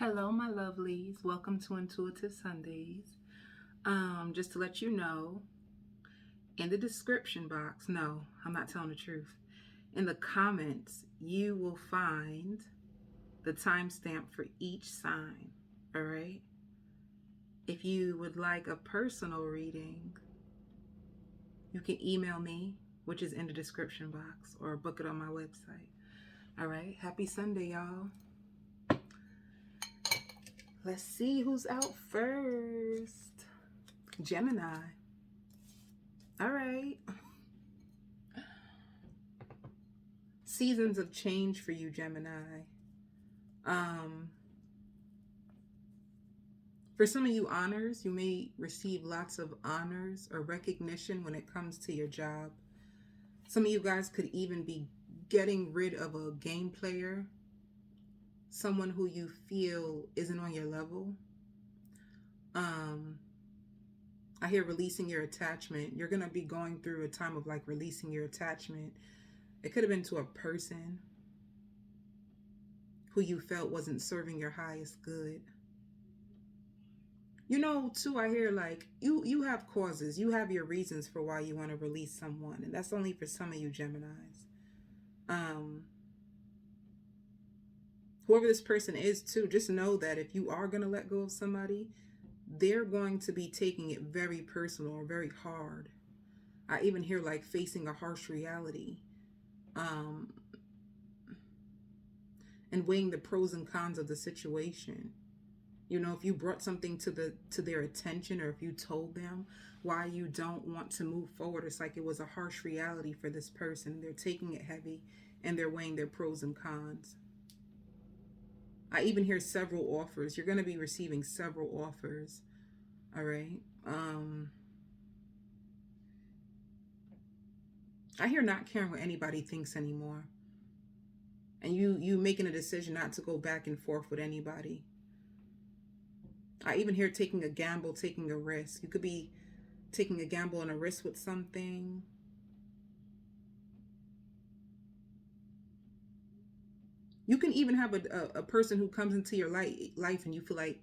Hello, my lovelies. Welcome to Intuitive Sundays. Just to let you know, in the description box, no, I'm not telling the truth. In the comments, you will find the timestamp for each sign. All right. If you would like a personal reading, you can email me, which is in the description box, or book it on my website. All right. Happy Sunday, y'all. Let's see who's out first. Gemini. All right. Seasons of change for you, Gemini. For some of you honors, you may receive lots of honors or recognition when it comes to your job. Some of you guys could even be getting rid of a game player, someone who you feel isn't on your level. I hear releasing your attachment. You're going to be going through a time of like releasing your attachment. It could have been to a person who you felt wasn't serving your highest good. You know, too, I hear like you have causes. You have your reasons for why you want to release someone. And that's only for some of you Geminis. Whoever this person is too, just know that if you are going to let go of somebody, they're going to be taking it very personal or very hard. I even hear like facing a harsh reality. And weighing the pros and cons of the situation. You know, if you brought something to their attention, or if you told them why you don't want to move forward, it's like it was a harsh reality for this person. They're taking it heavy and they're weighing their pros and cons. I even hear several offers. You're going to be receiving several offers. All right. I hear not caring what anybody thinks anymore. And you making a decision not to go back and forth with anybody. I even hear taking a gamble, taking a risk. You could be taking a gamble and a risk with something. You can even have a person who comes into your life and you feel like,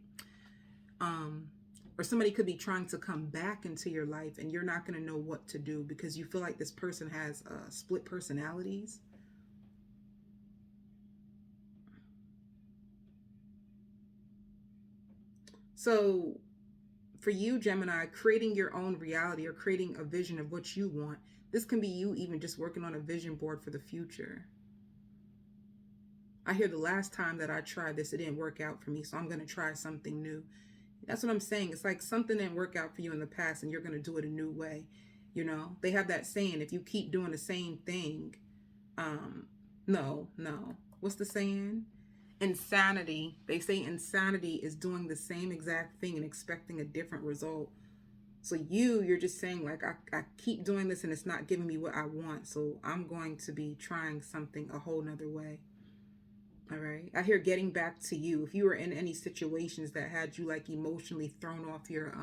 or somebody could be trying to come back into your life and you're not going to know what to do because you feel like this person has split personalities. So for you, Gemini, creating your own reality or creating a vision of what you want, this can be you even just working on a vision board for the future. I hear the last time that I tried this, it didn't work out for me, so I'm going to try something new. That's what I'm saying. It's like something didn't work out for you in the past and you're going to do it a new way. You know, they have that saying, if you keep doing the same thing, no. What's the saying? Insanity. They say insanity is doing the same exact thing and expecting a different result. So you're just saying like, I keep doing this and it's not giving me what I want. So I'm going to be trying something a whole nother way. All right. I hear getting back to you. If you were in any situations that had you like emotionally thrown off your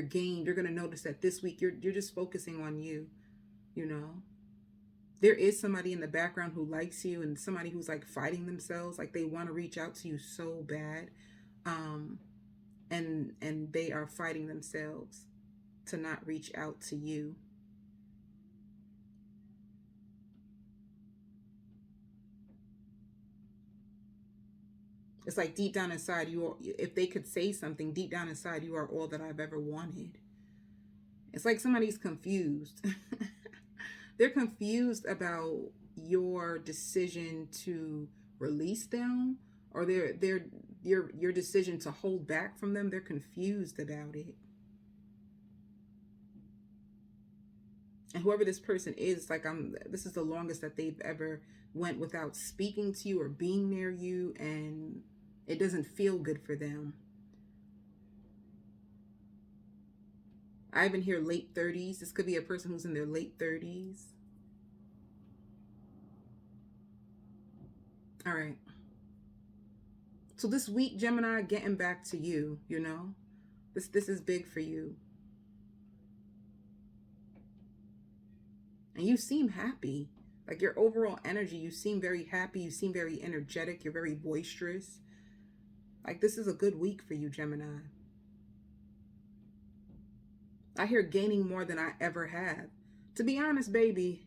game, you're going to notice that this week you're just focusing on you, you know. There is somebody in the background who likes you and somebody who's like fighting themselves, like they want to reach out to you so bad. And they are fighting themselves to not reach out to you. It's like deep down inside, if they could say something, deep down inside, you are all that I've ever wanted. It's like somebody's confused. They're confused about your decision to release them, or your decision to hold back from them. They're confused about it. And whoever this person is, like this is the longest that they've ever went without speaking to you or being near you, and it doesn't feel good for them. I even hear late 30s. This could be a person who's in their late 30s. All right. So this week, Gemini, getting back to you, you know, this is big for you. And you seem happy. Like your overall energy, you seem very happy. You seem very energetic. You're very boisterous. Like, this is a good week for you, Gemini. I hear gaining more than I ever have. To be honest, baby,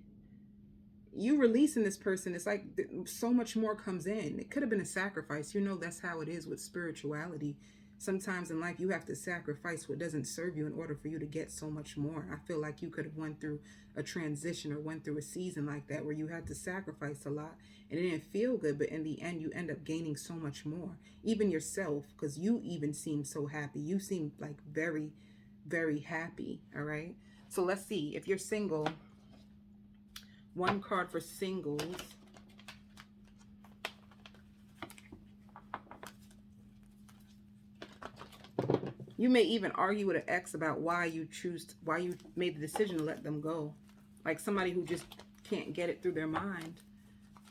you releasing this person, it's like so much more comes in. It could have been a sacrifice. You know, that's how it is with spirituality. Sometimes in life, you have to sacrifice what doesn't serve you in order for you to get so much more. I feel like you could have went through a transition or went through a season like that where you had to sacrifice a lot and it didn't feel good, but in the end, you end up gaining so much more. Even yourself, because you even seem so happy. You seem like very, very happy, all right? So let's see. If you're single, one card for singles. You may even argue with an ex about why you made the decision to let them go. Like somebody who just can't get it through their mind.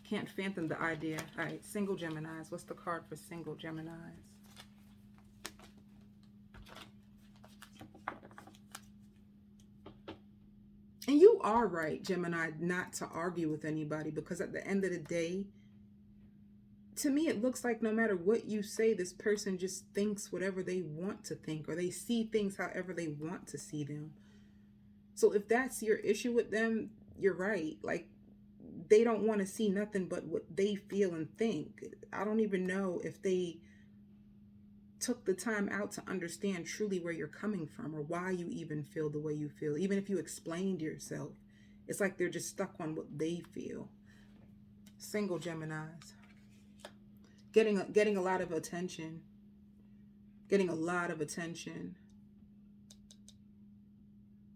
Can't fathom the idea. All right, single Geminis. What's the card for single Geminis? And you are right, Gemini, not to argue with anybody, because at the end of the day, to me, it looks like no matter what you say, this person just thinks whatever they want to think, or they see things however they want to see them. So if that's your issue with them, you're right. Like, they don't want to see nothing but what they feel and think. I don't even know if they took the time out to understand truly where you're coming from or why you even feel the way you feel. Even if you explained yourself, it's like they're just stuck on what they feel. Single Geminis. Getting a lot of attention. Getting a lot of attention.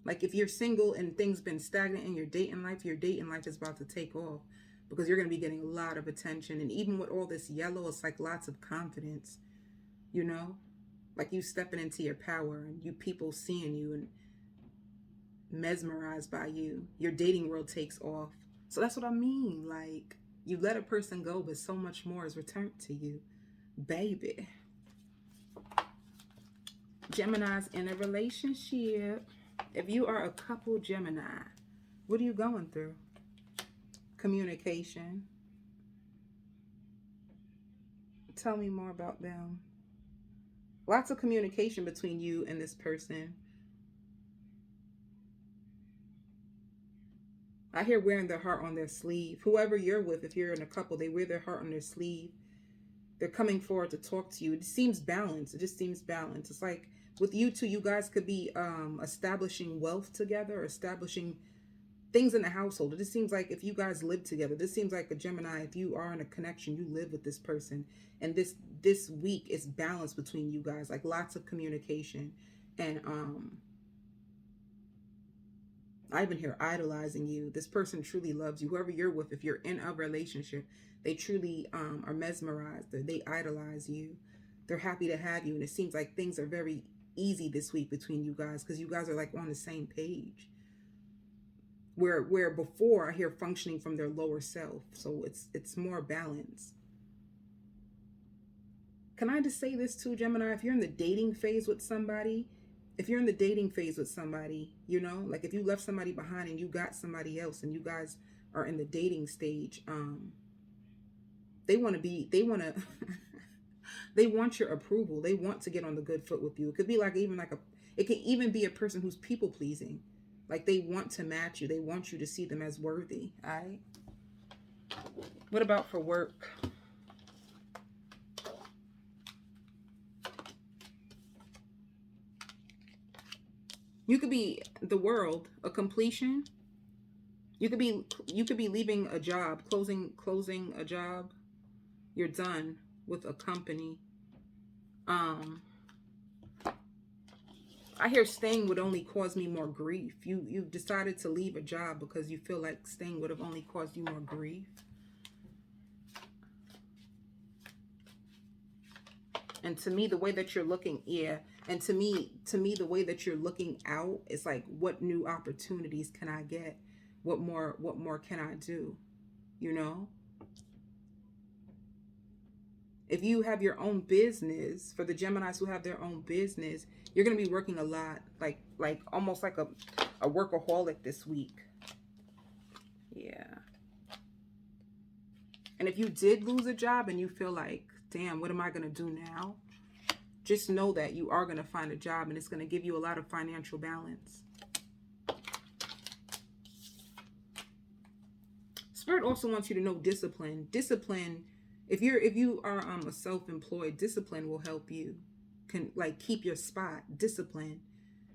Like if you're single and things been stagnant in your dating life is about to take off because you're going to be getting a lot of attention. And even with all this yellow, it's like lots of confidence, you know, like you stepping into your power and you people seeing you and mesmerized by you. Your dating world takes off. So that's what I mean. Like, you let a person go, but so much more is returned to you, baby. Gemini's in a relationship. If you are a couple Gemini, what are you going through? Communication. Tell me more about them. Lots of communication between you and this person. I hear wearing their heart on their sleeve. Whoever you're with, if you're in a couple, they wear their heart on their sleeve. They're coming forward to talk to you. It seems balanced. It just seems balanced. It's like with you two, you guys could be establishing wealth together, establishing things in the household. It just seems like if you guys live together, this seems like a Gemini. If you are in a connection, you live with this person. And this week is balanced between you guys, like lots of communication. And I even hear idolizing you. This person truly loves you. Whoever you're with, if you're in a relationship, they truly are mesmerized. They idolize you. They're happy to have you. And it seems like things are very easy this week between you guys because you guys are like on the same page. Where before I hear functioning from their lower self. So it's more balanced. Can I just say this too, Gemini? If you're in the dating phase with somebody, you know, like if you left somebody behind and you got somebody else and you guys are in the dating stage, they want your approval. They want to get on the good foot with you. It could be like it could even be a person who's people pleasing. Like they want to match you. They want you to see them as worthy. All right. What about for work? You could be the world, a completion. You could be leaving a job, closing a job. You're done with a company. I hear staying would only cause me more grief. You've decided to leave a job because you feel like staying would have only caused you more grief. And to me, the way that you're looking, and to me, the way that you're looking out, it's like, what new opportunities can I get? What more can I do? You know? If you have your own business, for the Geminis who have their own business, you're going to be working a lot, like almost like a workaholic this week. Yeah. And if you did lose a job and you feel like damn, what am I going to do now? Just know that you are going to find a job, and it's going to give you a lot of financial balance. Spirit also wants you to know discipline. Discipline, if you are a self-employed, discipline will help you keep your spot. Discipline.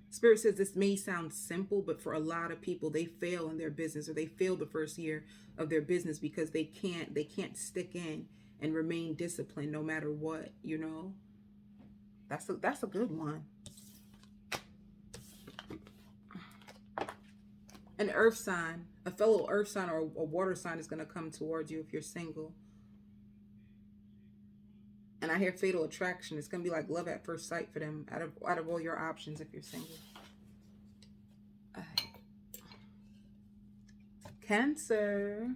Spirit says this may sound simple, but for a lot of people, they fail in their business, or they fail the first year of their business because they can't stick in and remain disciplined no matter what, you know. That's a good one. An earth sign, a fellow earth sign or a water sign is going to come towards you if you're single. And I hear fatal attraction. It's going to be like love at first sight for them out of all your options if you're single. Cancer.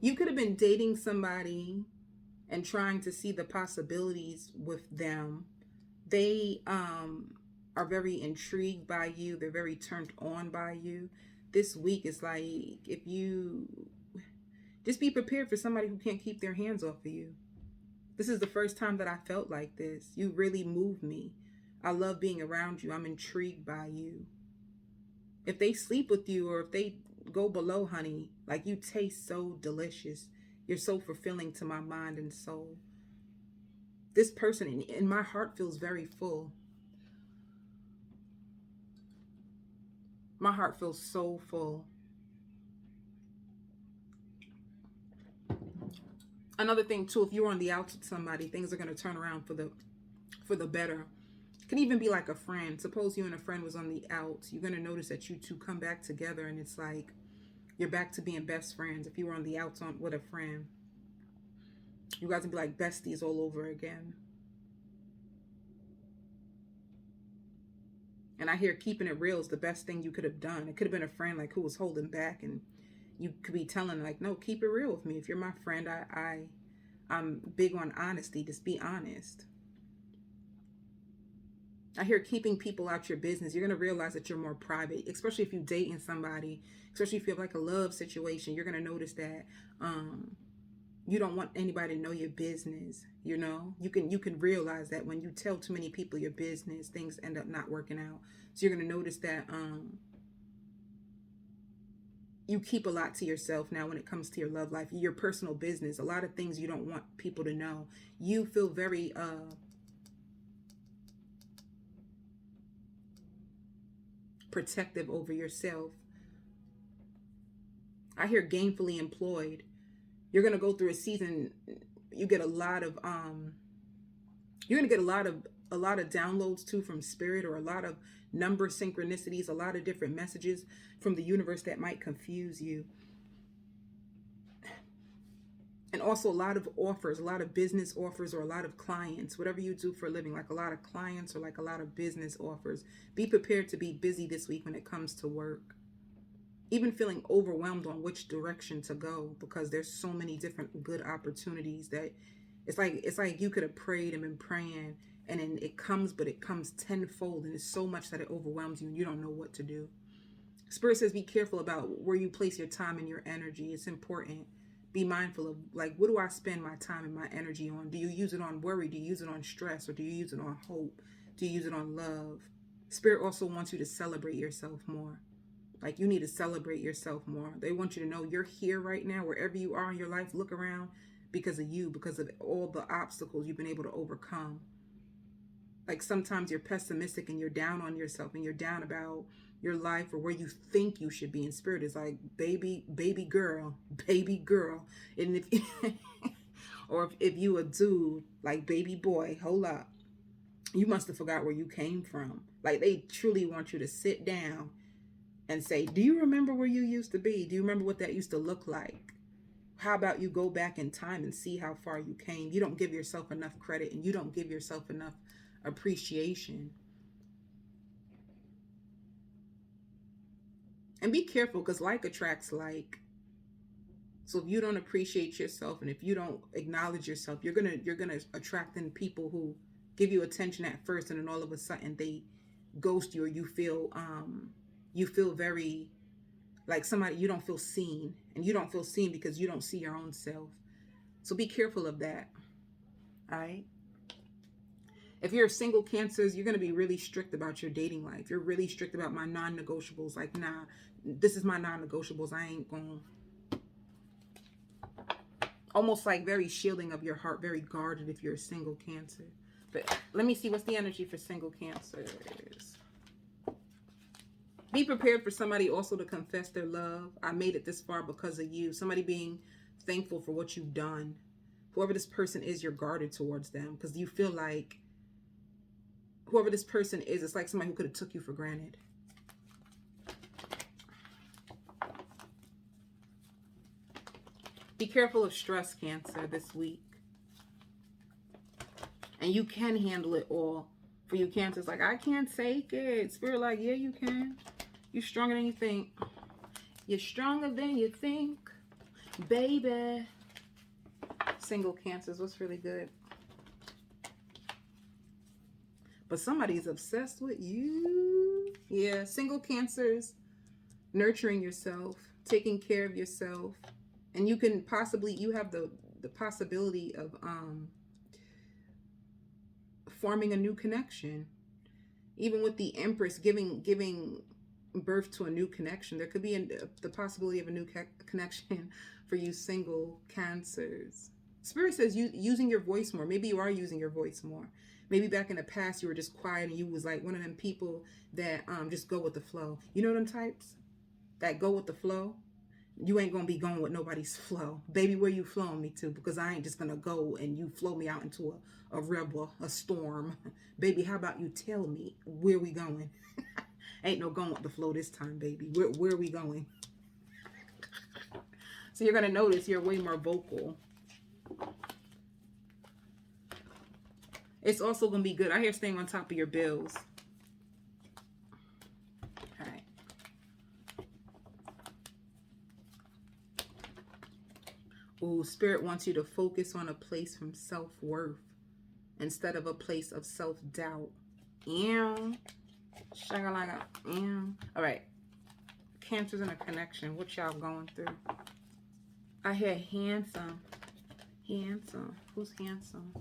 You could have been dating somebody and trying to see the possibilities with them. They are very intrigued by you. They're very turned on by you. This week is like, if you just be prepared for somebody who can't keep their hands off of you. This is the first time that I felt like this. You really move me. I love being around you. I'm intrigued by you. If they sleep with you, or if they go below, honey, like, you taste so delicious. You're so fulfilling to my mind and soul. This person in my heart feels very full. My heart feels so full. Another thing too, if you're on the outs with somebody, things are going to turn around for the better. It can even be like a friend. Suppose you and a friend was on the outs. You're going to notice that you two come back together, and it's like you're back to being best friends. If you were on the outs with a friend, you guys would be like besties all over again. And I hear keeping it real is the best thing you could have done. It could have been a friend like who was holding back, and you could be telling like, no, keep it real with me. If you're my friend, I'm big on honesty. Just be honest. I hear keeping people out your business. You're going to realize that you're more private, especially if you're dating somebody, especially if you have like a love situation. You're going to notice that you don't want anybody to know your business. You know, you can realize that when you tell too many people your business, things end up not working out. So you're going to notice that you keep a lot to yourself now when it comes to your love life, your personal business. A lot of things you don't want people to know. You feel very protective over yourself. I hear gainfully employed. You're going to go through a season. You get a lot of you're going to get a lot of downloads too from spirit, or a lot of number synchronicities, a lot of different messages from the universe that might confuse you. And also a lot of offers, a lot of business offers, or a lot of clients, whatever you do for a living, like a lot of clients or like a lot of business offers. Be prepared to be busy this week when it comes to work. Even feeling overwhelmed on which direction to go, because there's so many different good opportunities that it's like you could have prayed and been praying, and then it comes, but it comes tenfold, and it's so much that it overwhelms you and you don't know what to do. Spirit says be careful about where you place your time and your energy. It's important. Be mindful of, like, what do I spend my time and my energy on? Do you use it on worry? Do you use it on stress? Or do you use it on hope? Do you use it on love? Spirit also wants you to celebrate yourself more. Like, you need to celebrate yourself more. They want you to know you're here right now, wherever you are in your life. Look around, because of you, because of all the obstacles you've been able to overcome. Like, sometimes you're pessimistic and you're down on yourself and you're down about your life or where you think you should be. And spirit is like, baby girl. And if or if you a dude, like, baby boy, hold up. You must have forgot where you came from. Like, they truly want you to sit down and say, do you remember where you used to be? Do you remember what that used to look like? How about you go back in time and see how far you came? You don't give yourself enough credit, and you don't give yourself enough appreciation. And be careful, because like attracts like. So if you don't appreciate yourself, and if you don't acknowledge yourself, you're gonna attract in people who give you attention at first, and then all of a sudden they ghost you, or you feel very like somebody, you don't feel seen. And you don't feel seen because you don't see your own self. So be careful of that. All right. If you're a single Cancers, you're going to be really strict about your dating life. You're really strict about my non-negotiables. Like, nah, this is my non-negotiables. I ain't going. Almost like very shielding of your heart, very guarded if you're a single Cancer. But let me see, what's the energy for single Cancers? Be prepared for somebody also to confess their love. I made it this far because of you. Somebody being thankful for what you've done. Whoever this person is, you're guarded towards them because you feel like whoever this person is, it's like somebody who could have took you for granted. Be careful of stress, Cancer, this week. And you can handle it all. For you Cancers, like, I can't take it. Spirit like, yeah, you can. You're stronger than you think. You're stronger than you think, baby. Single Cancers, what's really good? But somebody's obsessed with you. Yeah, single Cancers, nurturing yourself, taking care of yourself. And you can possibly, you have the possibility of forming a new connection. Even with the Empress giving birth to a new connection, there could be the possibility of a new connection for you single Cancers. Spirit says using your voice more. Maybe you are using your voice more. Maybe back in the past you were just quiet and you was like one of them people that just go with the flow. You know them types that go with the flow? You ain't gonna be going with nobody's flow. Baby, where you flowing me to? Because I ain't just gonna go and you flow me out into a rebel, a storm. Baby, how about you tell me where we going? Ain't no going with the flow this time, baby. Where are we going? So you're gonna notice you're way more vocal. It's also gonna be good. I hear staying on top of your bills. Ooh, Spirit wants you to focus on a place from self-worth instead of a place of self-doubt. Ew. Shagalaga. Ew. All right. Cancers in a connection. What y'all going through? I hear handsome. Handsome. Who's handsome?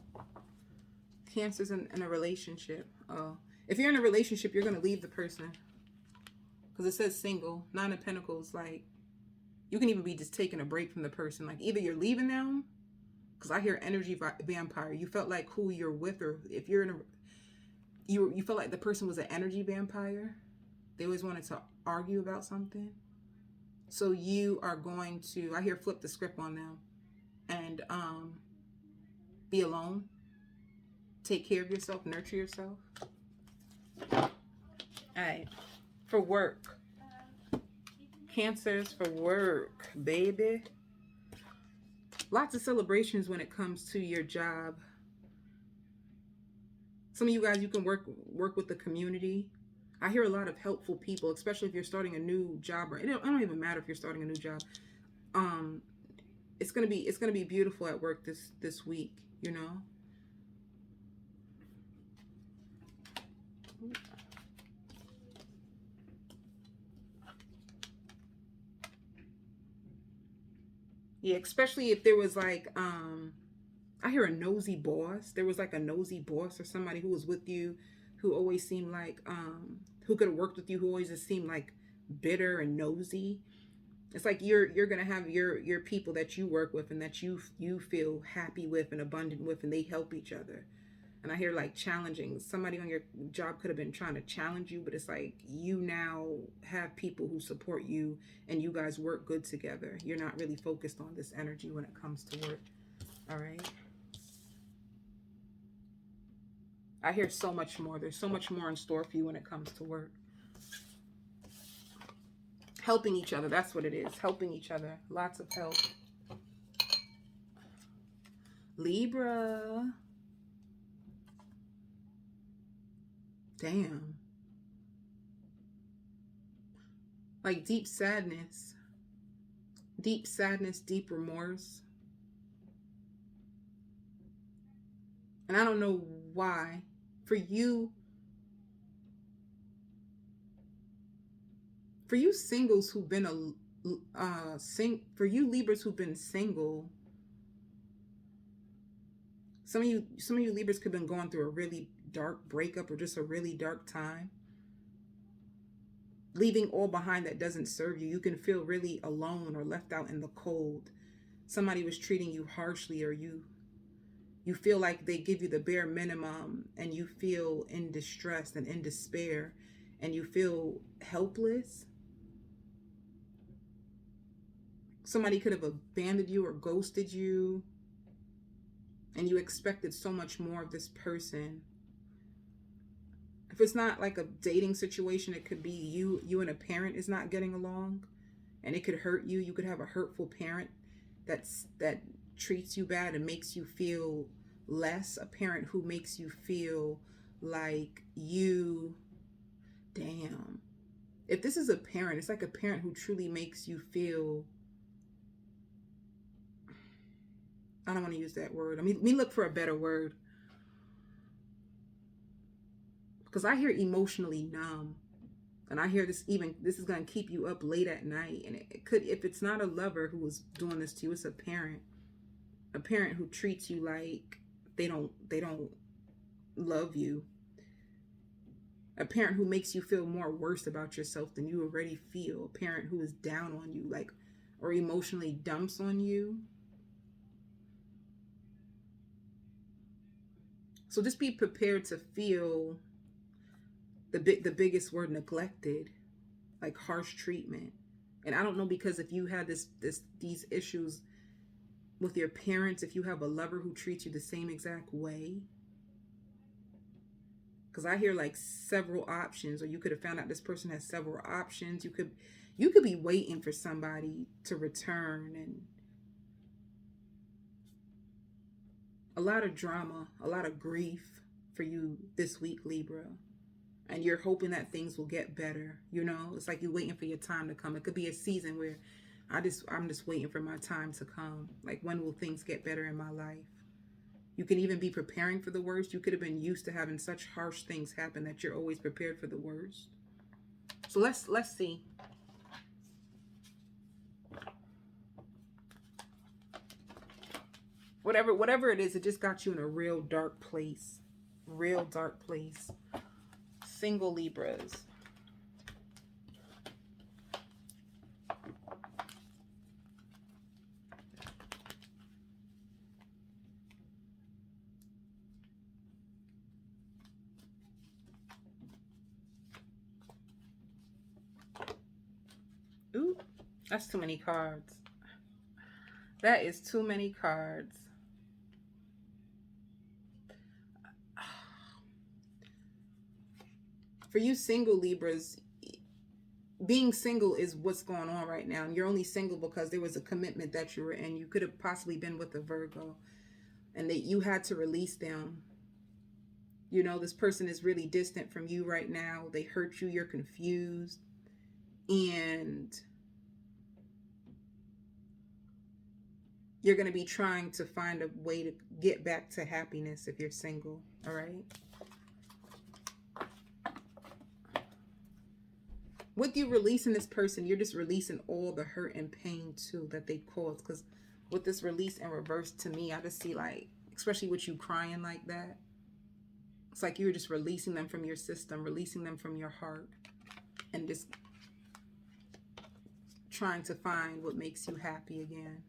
Cancers in a relationship. Oh. If you're in a relationship, you're going to leave the person. Because it says single. Nine of Pentacles, like, you can even be just taking a break from the person. Like, either you're leaving them, because I hear energy vampire. You felt like who you're with, or if you're in a, you felt like the person was an energy vampire. They always wanted to argue about something. So you are going to, I hear flip the script on them and be alone. Take care of yourself, nurture yourself. All right. For work. Cancers for work, baby. Lots of celebrations when it comes to your job. Some of you guys, you can work with the community. I hear a lot of helpful people, especially if you're starting a new job, or it don't even matter if you're starting a new job. It's gonna be beautiful at work this week, you know. Yeah, especially if there was like, I hear a nosy boss. There was like a nosy boss or somebody who was with you, who always seemed like, who could have worked with you, who always just seemed like bitter and nosy. It's like you're gonna have your people that you work with and that you feel happy with and abundant with, and they help each other. And I hear like challenging. Somebody on your job could have been trying to challenge you, but it's like you now have people who support you and you guys work good together. You're not really focused on this energy when it comes to work. All right. I hear so much more. There's so much more in store for you when it comes to work. Helping each other. That's what it is. Helping each other. Lots of help. Libra. Damn. Like deep sadness. Deep sadness, deep remorse. And I don't know why. For you singles who've been for you Libras who've been single, Some of you Libras could have been going through a really dark breakup or just a really dark time. Leaving all behind that doesn't serve you. You can feel really alone or left out in the cold. Somebody was treating you harshly, or you feel like they give you the bare minimum, and you feel in distress and in despair, and you feel helpless. Somebody could have abandoned you or ghosted you, and you expected so much more of this person. If it's not like a dating situation, it could be you and a parent is not getting along, and it could hurt you. You could have a hurtful parent that treats you bad and makes you feel less. A parent who makes you feel like you, damn. If this is a parent, it's like a parent who truly makes you feel, I don't want to use that word. I mean, let me look for a better word. Because I hear emotionally numb. And I hear this is going to keep you up late at night. And it could, if it's not a lover who was doing this to you, it's a parent. A parent who treats you like they don't love you. A parent who makes you feel more worse about yourself than you already feel. A parent who is down on you, like, or emotionally dumps on you. So just be prepared to feel the biggest word, neglected, like harsh treatment. And I don't know, because if you had these issues with your parents, if you have a lover who treats you the same exact way, because I hear like several options, or you could have found out this person has several options. You could be waiting for somebody to return, and a lot of drama, a lot of grief for you this week, Libra. And you're hoping that things will get better. You know, it's like you're waiting for your time to come. It could be a season where I'm just waiting for my time to come. Like, when will things get better in my life? You can even be preparing for the worst. You could have been used to having such harsh things happen that you're always prepared for the worst. So let's see. Whatever it is, it just got you in a real dark place. Real dark place. Single Libras. Ooh, that's too many cards. That is too many cards. For you single Libras, being single is what's going on right now. And you're only single because there was a commitment that you were in. You could have possibly been with a Virgo, and that you had to release them. You know, this person is really distant from you right now. They hurt you. You're confused. And you're going to be trying to find a way to get back to happiness if you're single. All right. With you releasing this person, you're just releasing all the hurt and pain too that they caused. Because with this release in reverse, to me, I just see, like, especially with you crying like that, it's like you're just releasing them from your system, releasing them from your heart, and just trying to find what makes you happy again.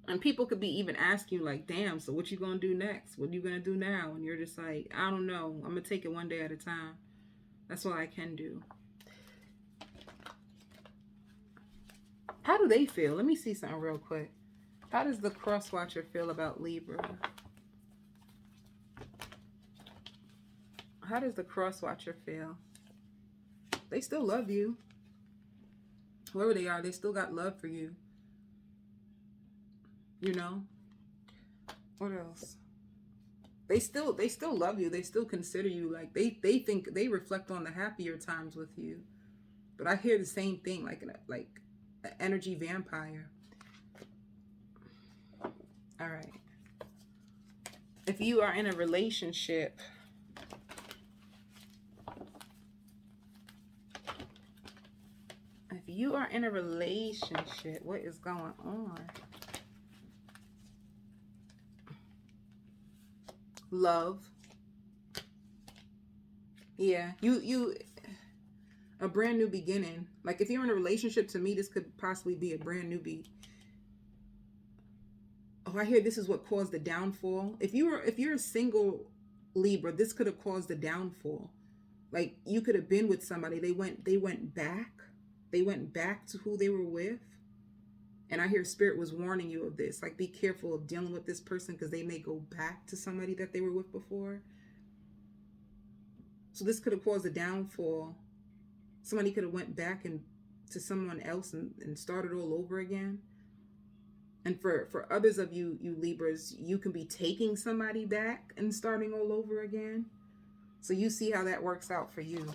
And people could be even asking you, like, damn, so what you gonna do next? What are you gonna do now? And you're just like, I don't know. I'm gonna take it one day at a time. That's what I can do. How do they feel? Let me see something real quick. How does the cross watcher feel about Libra? How does the cross watcher feel? They still love you. Whoever they are, they still got love for you. You know? What else? They still love you. They still consider you, like, they think, they reflect on the happier times with you. But I hear the same thing, like an energy vampire. All right. If you are in a relationship, if you are in a relationship. What is going on? Love. Yeah, a brand new beginning. Like if you're in a relationship, to me, this could possibly be a brand new Oh, I hear this is what caused the downfall. If you're a single Libra, this could have caused the downfall. Like you could have been with somebody. They went back. They went back to who they were with. And I hear Spirit was warning you of this. Like be careful of dealing with this person because they may go back to somebody that they were with before. So this could have caused a downfall. Somebody could have went back and to someone else and started all over again. And for others of you Libras, you can be taking somebody back and starting all over again. So you see how that works out for you.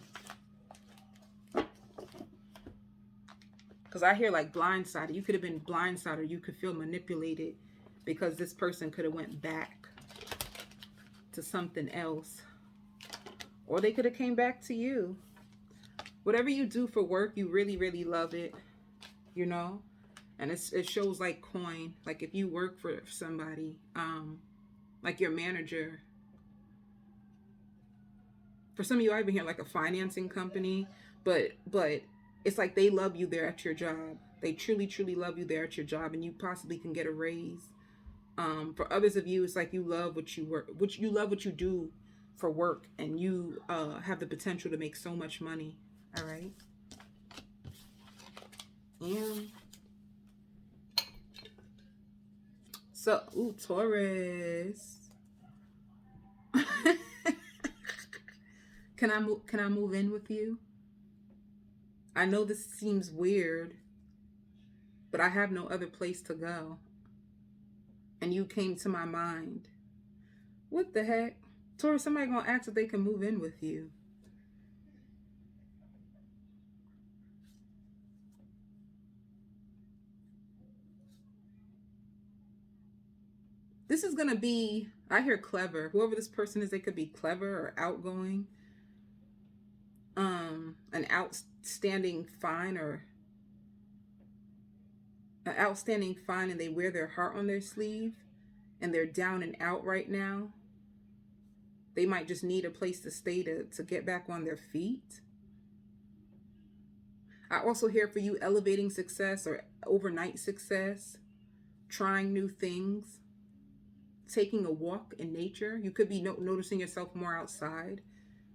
Because I hear like blindsided. You could have been blindsided. You could feel manipulated because this person could have went back to something else. Or they could have came back to you. Whatever you do for work, you really, really love it. You know? And it shows like coin. Like if you work for somebody, like your manager. For some of you, I even hear like a financing company. But it's like they love you there at your job. They truly, truly love you there at your job. And you possibly can get a raise. For others of you, it's like you love what you work, you love what you do for work. And you have the potential to make so much money. All right. And so, ooh, Taurus. Can I move in with you? I know this seems weird, but I have no other place to go. And you came to my mind. What the heck? Taurus, somebody gonna ask if they can move in with you. This is going to be, I hear clever. Whoever this person is, they could be clever or outgoing. An outstanding fine and they wear their heart on their sleeve and they're down and out right now. They might just need a place to stay to get back on their feet. I also hear for you elevating success or overnight success, trying new things. Taking a walk in nature. You could be noticing yourself more outside,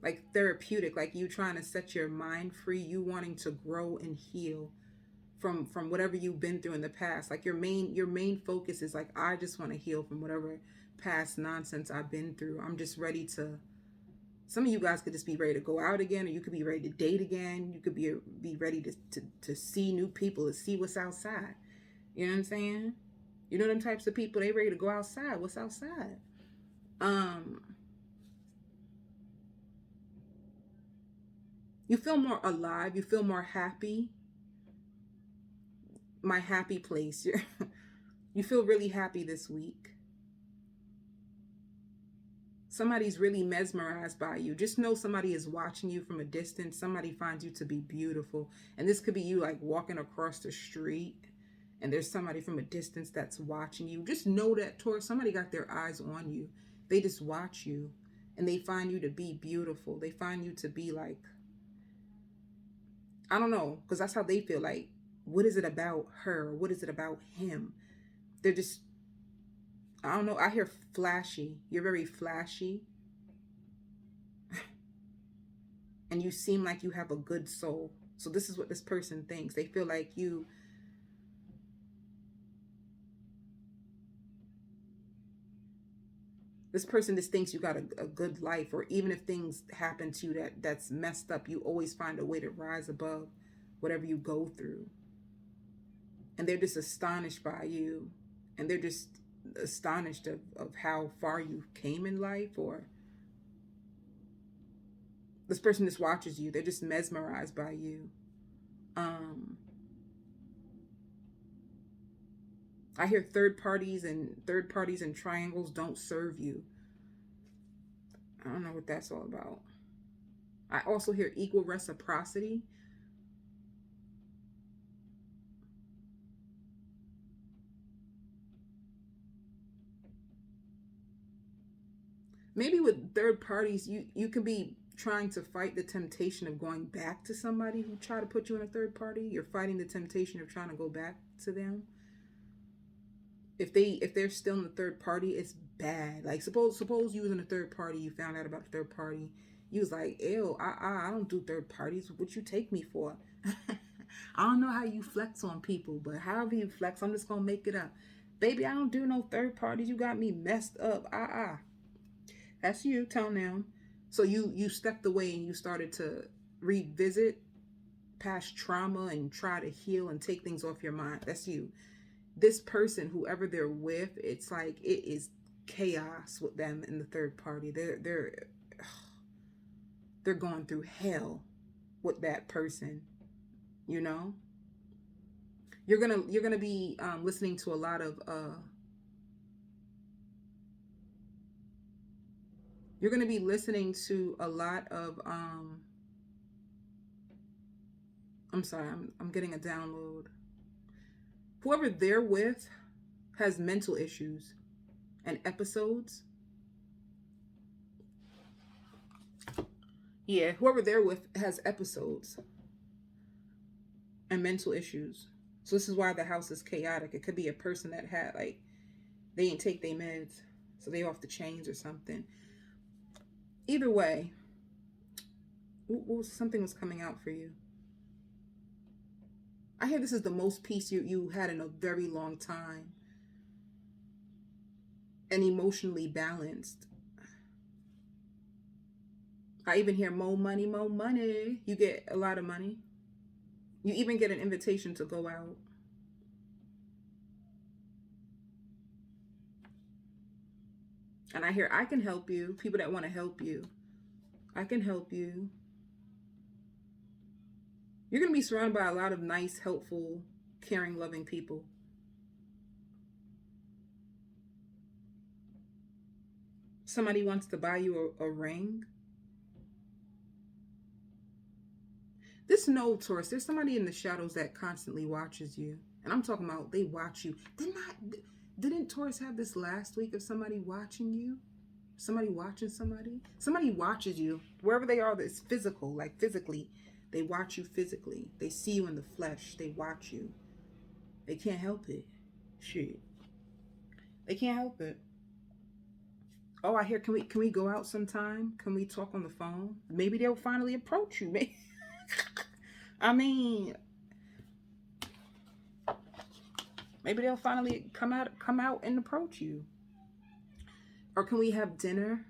like therapeutic, like you trying to set your mind free, you wanting to grow and heal from whatever you've been through in the past. Like your main focus is like, I just want to heal from whatever past nonsense I've been through. I'm just ready to, some of you guys could just be ready to go out again, or you could be ready to date again. You could be ready to see new people, to see what's outside. You know what I'm saying? You know them types of people, they ready to go outside. What's outside? You feel more alive. You feel more happy. My happy place. You feel really happy this week. Somebody's really mesmerized by you. Just know somebody is watching you from a distance. Somebody finds you to be beautiful. And this could be you like walking across the street and there's somebody from a distance that's watching you. Just know that, Taurus, somebody got their eyes on you. They just watch you and they find you to be beautiful. They find you to be like, I don't know, because that's how they feel. Like, what is it about her? What is it about him? They're just, I don't know. I hear flashy. You're very flashy. And you seem like you have a good soul. So this is what this person thinks. They feel like you, this person just thinks you got a good life, or even if things happen to you that's messed up, you always find a way to rise above whatever you go through. And they're just astonished by you. And they're just astonished of how far you came in life. Or this person just watches you. They're just mesmerized by you. I hear third parties and triangles don't serve you. I don't know what that's all about. I also hear equal reciprocity. maybe with third parties, you can be trying to fight the temptation of going back to somebody who tried to put you in a third party. You're fighting the temptation of trying to go back to them. If they're still in the third party, it's bad. Like suppose you was in a third party, you found out about the third party, you was like, ew, I don't do third parties. What you take me for? I don't know how you flex on people, but however you flex, I'm just gonna make it up. Baby, I don't do no third parties. You got me messed up. That's you. Tell them. So you stepped away and you started to revisit past trauma and try to heal and take things off your mind. That's you. This person, whoever they're with, it's like it is chaos with them in the third party. They're going through hell with that person. You know, you're gonna be listening to a lot of you're gonna be listening to a lot of I'm sorry, I'm getting a download. Whoever they're with has mental issues and episodes. Yeah, whoever they're with has episodes and mental issues. So this is why the house is chaotic. It could be a person that had, like, they didn't take their meds, so they off the chains or something. Either way, something was coming out for you. I hear this is the most peace you had in a very long time. And emotionally balanced. I even hear more money, more money. You get a lot of money. You even get an invitation to go out. And I hear, I can help you. People that want to help you. I can help you. You're going to be surrounded by a lot of nice, helpful, caring, loving people. Somebody wants to buy you a ring. This no, Taurus, there's somebody in the shadows that constantly watches you. And I'm talking about they watch you. Didn't Taurus have this last week of somebody watching you? Somebody watching somebody? Somebody watches you. Wherever they are, it's physical, like physically. They watch you physically. They see you in the flesh. They watch you. They can't help it. Shit. They can't help it. Oh, I hear, can we go out sometime? Can we talk on the phone? Maybe they'll finally approach you. Maybe. I mean, maybe they'll finally come out and approach you. Or can we have dinner?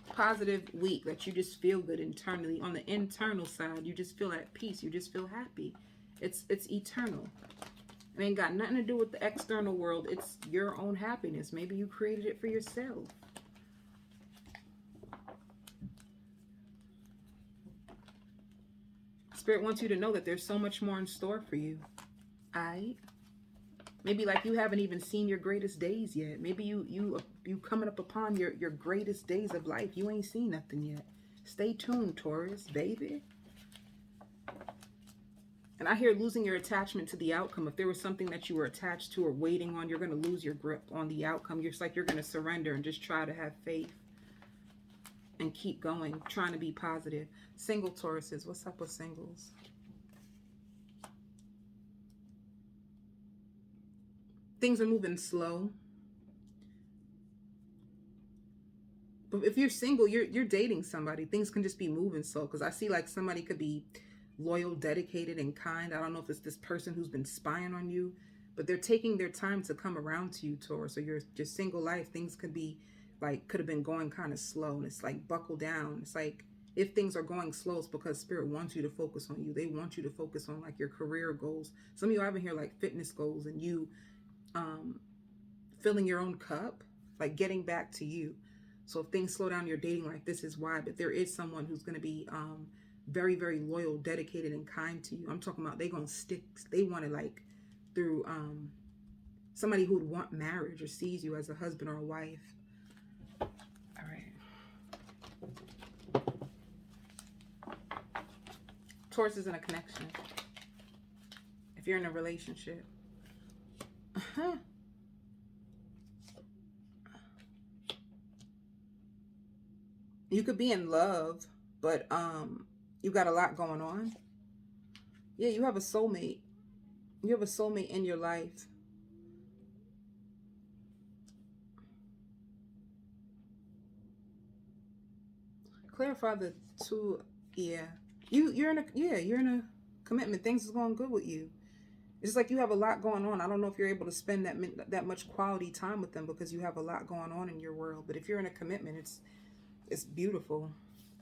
Positive week that you just feel good internally. On the internal side, you just feel at peace. You just feel happy. It's eternal. It ain't got nothing to do with the external world. It's your own happiness. Maybe you created it for yourself. Spirit wants you to know that there's so much more in store for you. Aight? Maybe like you haven't even seen your greatest days yet. Maybe you coming up upon your greatest days of life. You ain't seen nothing yet. Stay tuned, Taurus, baby. And I hear losing your attachment to the outcome. If there was something that you were attached to or waiting on, you're going to lose your grip on the outcome. It's like you're going to surrender and just try to have faith and keep going, trying to be positive. Single Tauruses, what's up with singles? Things are moving slow. But if you're single, you're dating somebody. Things can just be moving slow. Because I see like somebody could be loyal, dedicated, and kind. I don't know if it's this person who's been spying on you. But they're taking their time to come around to you, Taurus. So your single life, things could be like, could have been going kind of slow. And it's like, buckle down. It's like, if things are going slow, it's because Spirit wants you to focus on you. They want you to focus on like your career goals. Some of you have in here like fitness goals and you filling your own cup, like getting back to you. So if things slow down your dating life, this is why. But there is someone who's going to be very, very loyal, dedicated, and kind to you. I'm talking about they going to stick. They want to like through somebody who would want marriage or sees you as a husband or a wife. All right. Taurus is in a connection. If you're in a relationship. You could be in love, but you got a lot going on. Yeah, you have a soulmate. You have a soulmate in your life. Clarify the two. Yeah, you're in a commitment. Things is going good with you. It's like you have a lot going on. I don't know if you're able to spend that much quality time with them because you have a lot going on in your world. But if you're in a commitment, it's beautiful.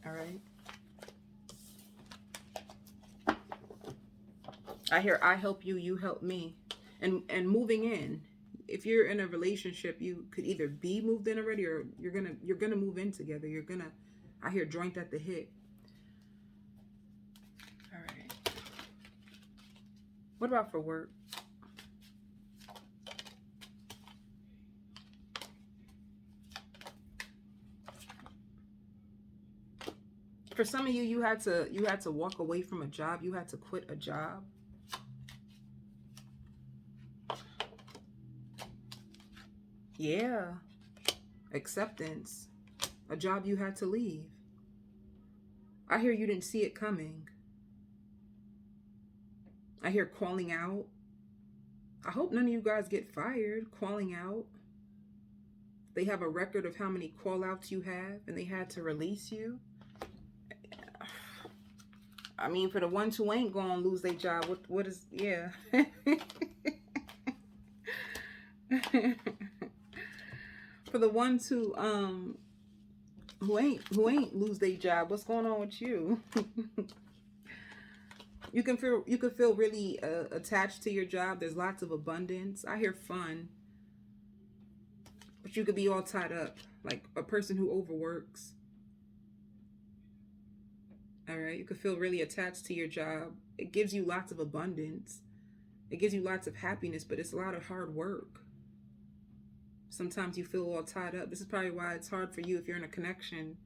All right. I hear I help you, you help me. And moving in. If you're in a relationship, you could either be moved in already or you're gonna move in together. I hear joint at the hip. All right. What about for work? For some of you, you had to walk away from a job. You had to quit a job. Yeah. Acceptance. A job you had to leave. I hear you didn't see it coming. I hear calling out. I hope none of you guys get fired. Calling out. They have a record of how many call outs you have and they had to release you. I mean, for the ones who ain't gonna lose their job, what is, yeah. For the ones who ain't lose their job, what's going on with you? You can feel really attached to your job. There's lots of abundance. I hear fun, but you could be all tied up, like a person who overworks. All right, you could feel really attached to your job. It gives you lots of abundance. It gives you lots of happiness, but it's a lot of hard work. Sometimes you feel all tied up. This is probably why it's hard for you if you're in a connection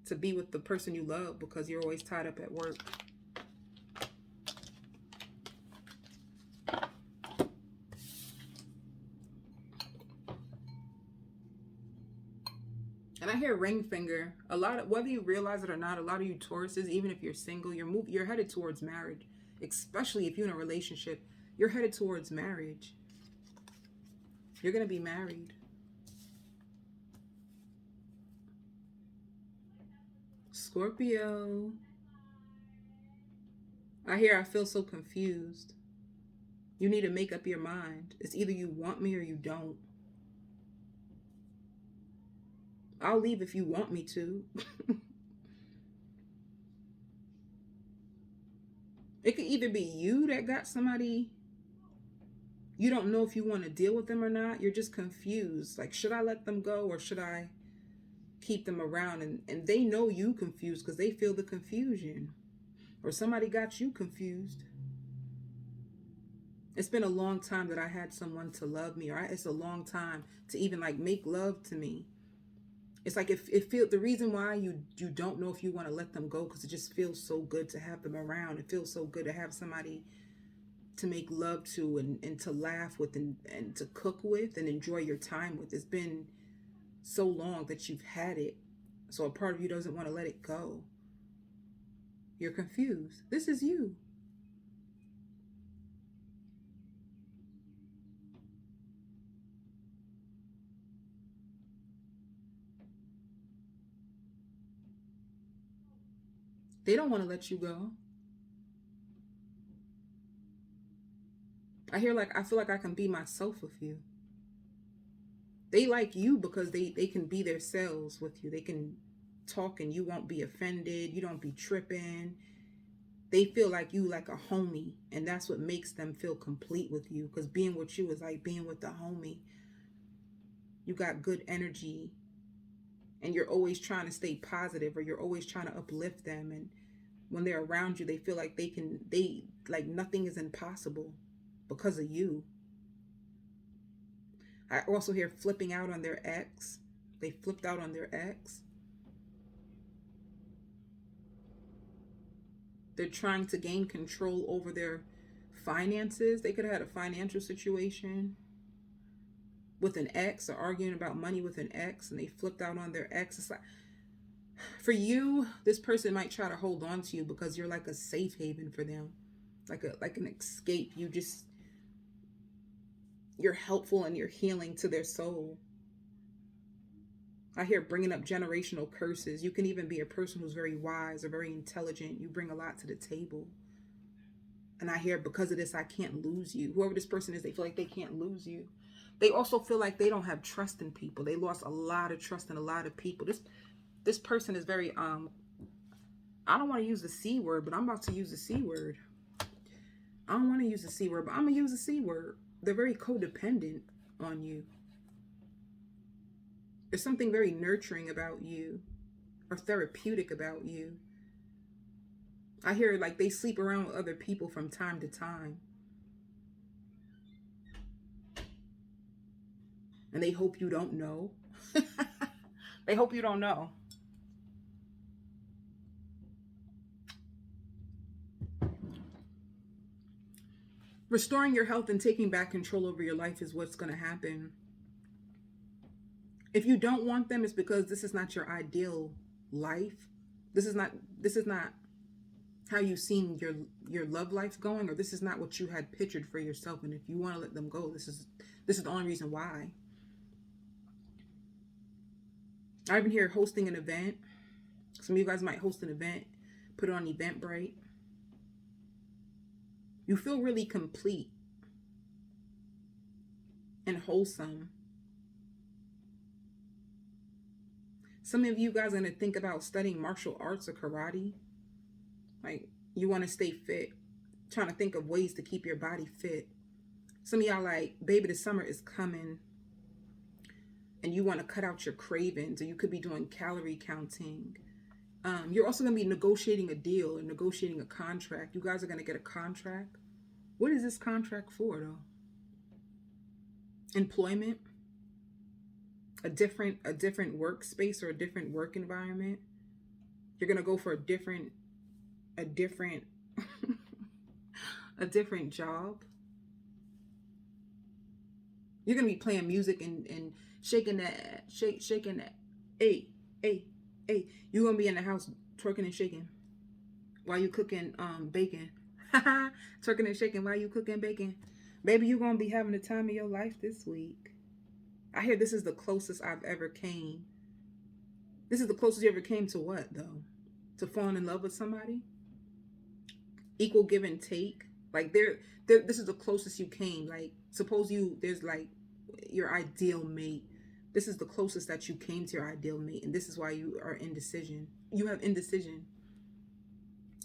to be with the person you love, because you're always tied up at work. And I hear ring finger. A lot of, whether you realize it or not, a lot of you Tauruses, even if you're single, you're headed towards marriage. Especially if you're in a relationship, you're headed towards marriage. You're going to be married. Scorpio. I feel so confused. You need to make up your mind. It's either you want me or you don't. I'll leave if you want me to. It could either be you that got somebody, you don't know if you want to deal with them or not. You're just confused. Like, should I let them go or should I keep them around? And they know you confused because they feel the confusion. Or somebody got you confused. It's been a long time that I had someone to love me, or it's a long time to even like make love to me. It's like the reason why you don't know if you want to let them go, because it just feels so good to have them around. It feels so good to have somebody to make love to and to laugh with and to cook with and enjoy your time with. It's been so long that you've had it. So a part of you doesn't want to let it go. You're confused. This is you. They don't want to let you go. I feel like I can be myself with you. They like you because they can be themselves with you. They can talk and you won't be offended. You don't be tripping. They feel like you like a homie, and that's what makes them feel complete with you, because being with you is like being with the homie. You got good energy and you're always trying to stay positive, or you're always trying to uplift them, and when they're around you, they feel like they like nothing is impossible because of you. I also hear flipping out on their ex. They flipped out on their ex. They're trying to gain control over their finances. They could have had a financial situation with an ex, or arguing about money with an ex, and they flipped out on their ex. It's like, For you, this person might try to hold on to you because you're like a safe haven for them, like an escape. You're helpful and you're healing to their soul. I hear bringing up generational curses. You can even be a person who's very wise or very intelligent. You bring a lot to the table. And I hear, because of this, I can't lose you. Whoever this person is, they feel like they can't lose you. They also feel like they don't have trust in people. They lost a lot of trust in a lot of people. This person is very, I don't want to use the C word, but I'm about to use the C word. I don't want to use the C word, but I'm going to use the C word. They're very codependent on you. There's something very nurturing about you or therapeutic about you. I hear like they sleep around with other people from time to time. And they hope you don't know. They hope you don't know. Restoring your health and taking back control over your life is what's going to happen. If you don't want them, it's because this is not your ideal life. This is not how you've seen your love life going, or this is not what you had pictured for yourself. And if you want to let them go, this is the only reason why. I've been here hosting an event. Some of you guys might host an event, put it on Eventbrite. You feel really complete and wholesome. Some of you guys are going to think about studying martial arts or karate. Like, you want to stay fit, trying to think of ways to keep your body fit. Some of y'all like, baby, the summer is coming. And you want to cut out your cravings, or you could be doing calorie counting. You're also going to be negotiating a deal or negotiating a contract. You guys are going to get a contract. What is this contract for, though? Employment? A different workspace or a different work environment. You're going to go for a different a different job. You're going to be playing music and shaking that, shaking that. Hey. You're going to be in the house twerking and shaking while you cooking bacon. Twerking and shaking while you cooking bacon. Baby, you're going to be having the time of your life this week. I hear this is the closest I've ever came. This is the closest you ever came to what, though? To falling in love with somebody? Equal give and take. Like, this is the closest you came. Like, suppose there's like your ideal mate. This is the closest that you came to your ideal mate. And this is why you are indecision. You have indecision.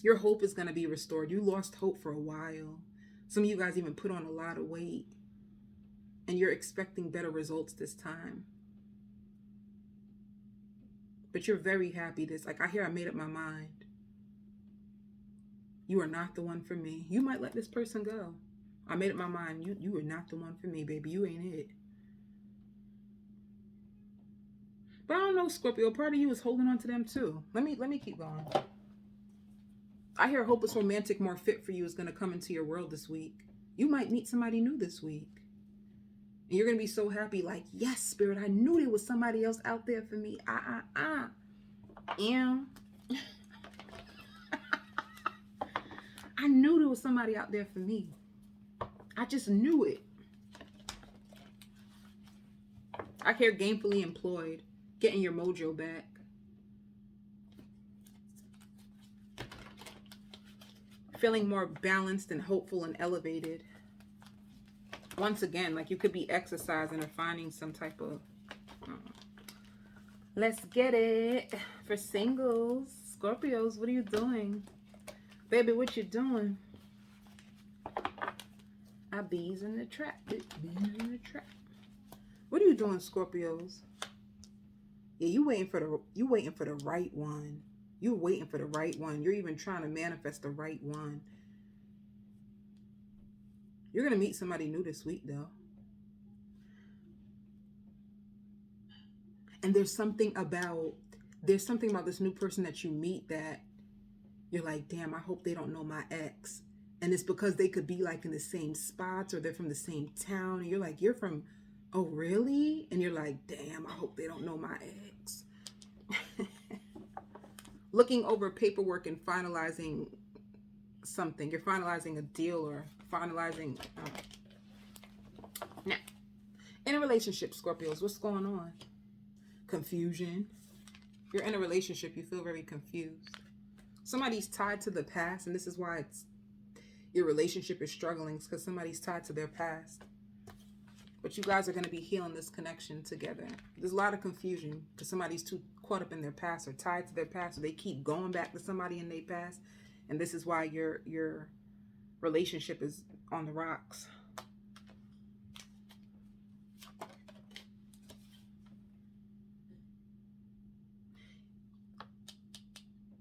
Your hope is going to be restored. You lost hope for a while. Some of you guys even put on a lot of weight. And you're expecting better results this time. But you're very happy. I hear I made up my mind. You are not the one for me. You might let this person go. I made up my mind. You are not the one for me, baby. You ain't it. But I don't know, Scorpio. Part of you is holding on to them too. Let me keep going. I hear a hopeless romantic more fit for you is going to come into your world this week. You might meet somebody new this week. And you're going to be so happy, like, yes, Spirit, I knew there was somebody else out there for me. Yeah. I knew there was somebody out there for me. I just knew it. I hear gainfully employed, getting your mojo back. Feeling more balanced and hopeful and elevated. Once again, like you could be exercising or finding some type of... Let's get it. For singles, Scorpios, what are you doing? Baby, what you doing? Bees in the trap. Bees in the trap. What are you doing, Scorpios? Yeah, you waiting for the right one. You're waiting for the right one. You're even trying to manifest the right one. You're going to meet somebody new this week, though. And there's something about this new person that you meet that you're like, damn, I hope they don't know my ex. And it's because they could be like in the same spots or they're from the same town. And you're like, you're from, oh, really? And you're like, damn, I hope they don't know my ex. looking over paperwork and finalizing something. You're finalizing a deal or finalizing... Now, in a relationship, Scorpios, what's going on? Confusion. You're in a relationship, you feel very confused. Somebody's tied to the past, and this is why your relationship is struggling, because somebody's tied to their past. But you guys are going to be healing this connection together. There's a lot of confusion because somebody's too caught up in their past or tied to their past, or they keep going back to somebody in their past. And this is why your relationship is on the rocks.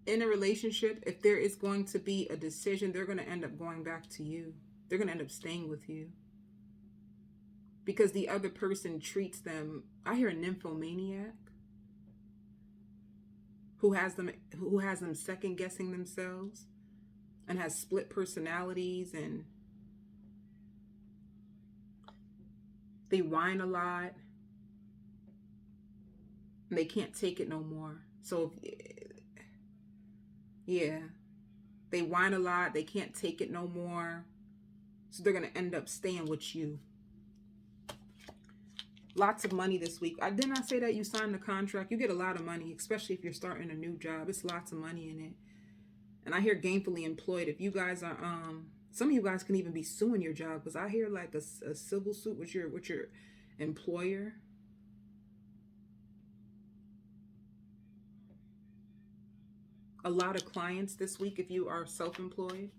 In a relationship, if there is going to be a decision, they're going to end up going back to you. They're going to end up staying with you. Because the other person treats them, I hear a nymphomaniac who has them second guessing themselves and has split personalities, and they whine a lot and they can't take it no more. So yeah, they whine a lot, they can't take it no more. So they're going to end up staying with you. Lots of money this week. Didn't I say that you signed the contract? You get a lot of money, especially if you're starting a new job. It's lots of money in it. And I hear gainfully employed. If you guys are, some of you guys can even be suing your job, because I hear like a civil suit with your employer. A lot of clients this week if you are self-employed.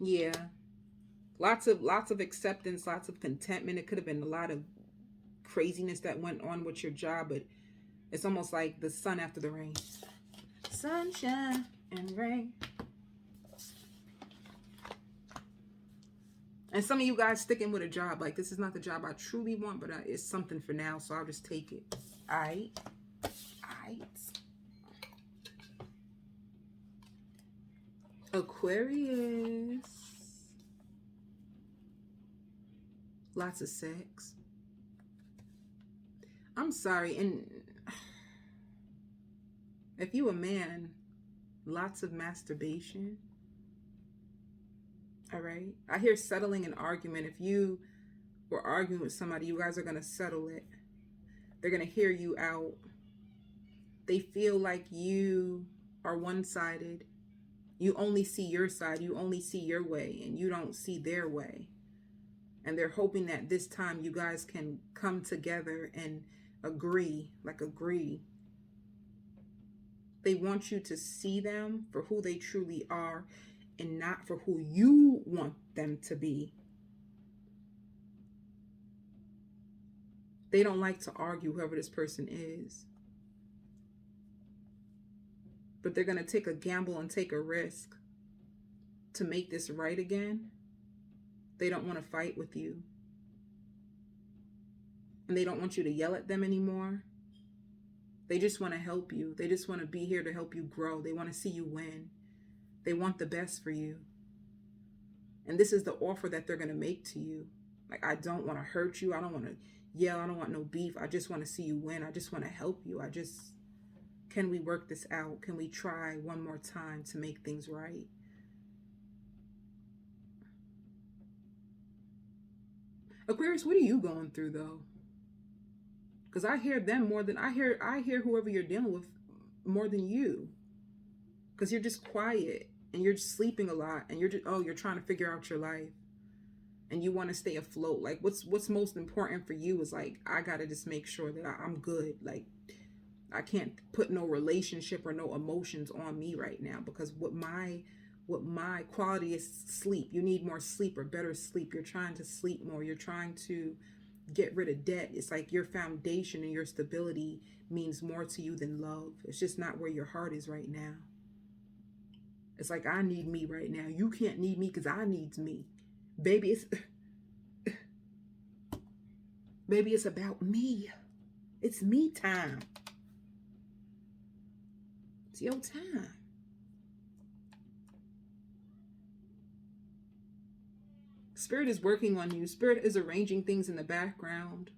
Yeah. Lots of acceptance, lots of contentment. It could have been a lot of craziness that went on with your job, but it's almost like the sun after the rain. Sunshine and rain. And some of you guys sticking with a job. Like, this is not the job I truly want, but it's something for now, so I'll just take it. All right. Aquarius. Lots of sex. I'm sorry. And if you a man, lots of masturbation. All right. I hear settling an argument. If you were arguing with somebody, you guys are going to settle it. They're going to hear you out. They feel like you are one-sided. You only see your side. You only see your way, and you don't see their way. And they're hoping that this time you guys can come together and agree. They want you to see them for who they truly are, and not for who you want them to be. They don't like to argue, whoever this person is. But they're going to take a gamble and take a risk to make this right again. They don't want to fight with you. And they don't want you to yell at them anymore. They just want to help you. They just want to be here to help you grow. They want to see you win. They want the best for you. And this is the offer that they're going to make to you. Like, I don't want to hurt you. I don't want to yell. I don't want no beef. I just want to see you win. I just want to help you. Can we work this out? Can we try one more time to make things right? Aquarius, what are you going through though? Because I hear them more than I hear whoever you're dealing with more than you. Because you're just quiet and you're just sleeping a lot, and you're trying to figure out your life, and you want to stay afloat. Like, what's most important for you is like, I gotta just make sure that I'm good. Like, I can't put no relationship or no emotions on me right now, because what my quality is sleep. You need more sleep or better sleep. You're trying to sleep more. You're trying to get rid of debt. It's like your foundation and your stability means more to you than love. It's just not where your heart is right now. It's like, I need me right now. You can't need me because I needs me. Baby, it's about me. It's me time. It's your time. Spirit is working on you. Spirit is arranging things in the background.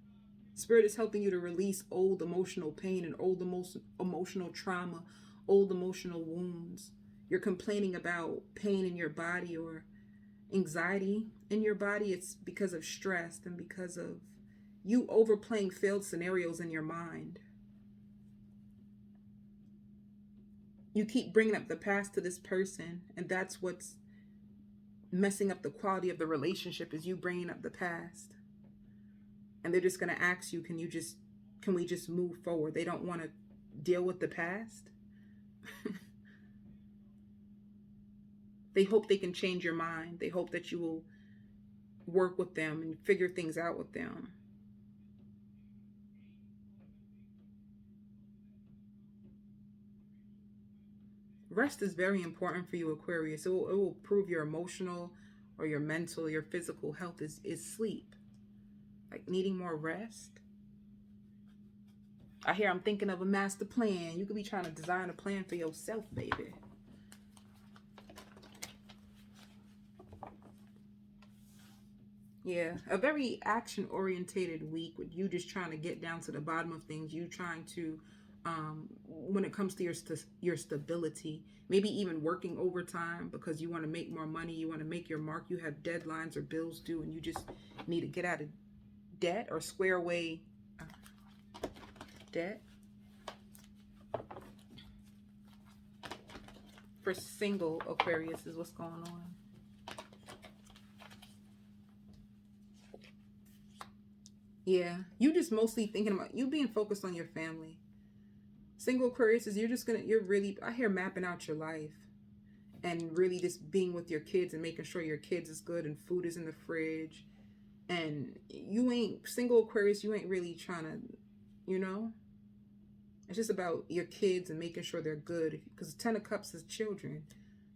Spirit is helping you to release old emotional pain and old emotional trauma, old emotional wounds. You're complaining about pain in your body or anxiety in your body. It's because of stress and because of you overplaying failed scenarios in your mind. You keep bringing up the past to this person, and that's what's messing up the quality of the relationship, is you bringing up the past. And they're just going to ask you, can we just move forward? They don't want to deal with the past. They hope they can change your mind. They hope that you will work with them and figure things out with them. Rest is very important for you, Aquarius. It will prove your emotional or your mental, your physical health is sleep. Like needing more rest. I'm thinking of a master plan. You could be trying to design a plan for yourself, baby. Yeah, a very action-orientated week with you just trying to get down to the bottom of things. You trying to, when it comes to your stability, maybe even working overtime because you want to make more money. You want to make your mark. You have deadlines or bills due, and you just need to get out of debt or square away debt. For single Aquarius is what's going on. Yeah, you just mostly thinking about you being focused on your family. Single Aquarius is you're really, I hear mapping out your life and really just being with your kids and making sure your kids is good and food is in the fridge. And you ain't, single Aquarius, you ain't really trying to, it's just about your kids and making sure they're good. Because 10 of Cups is children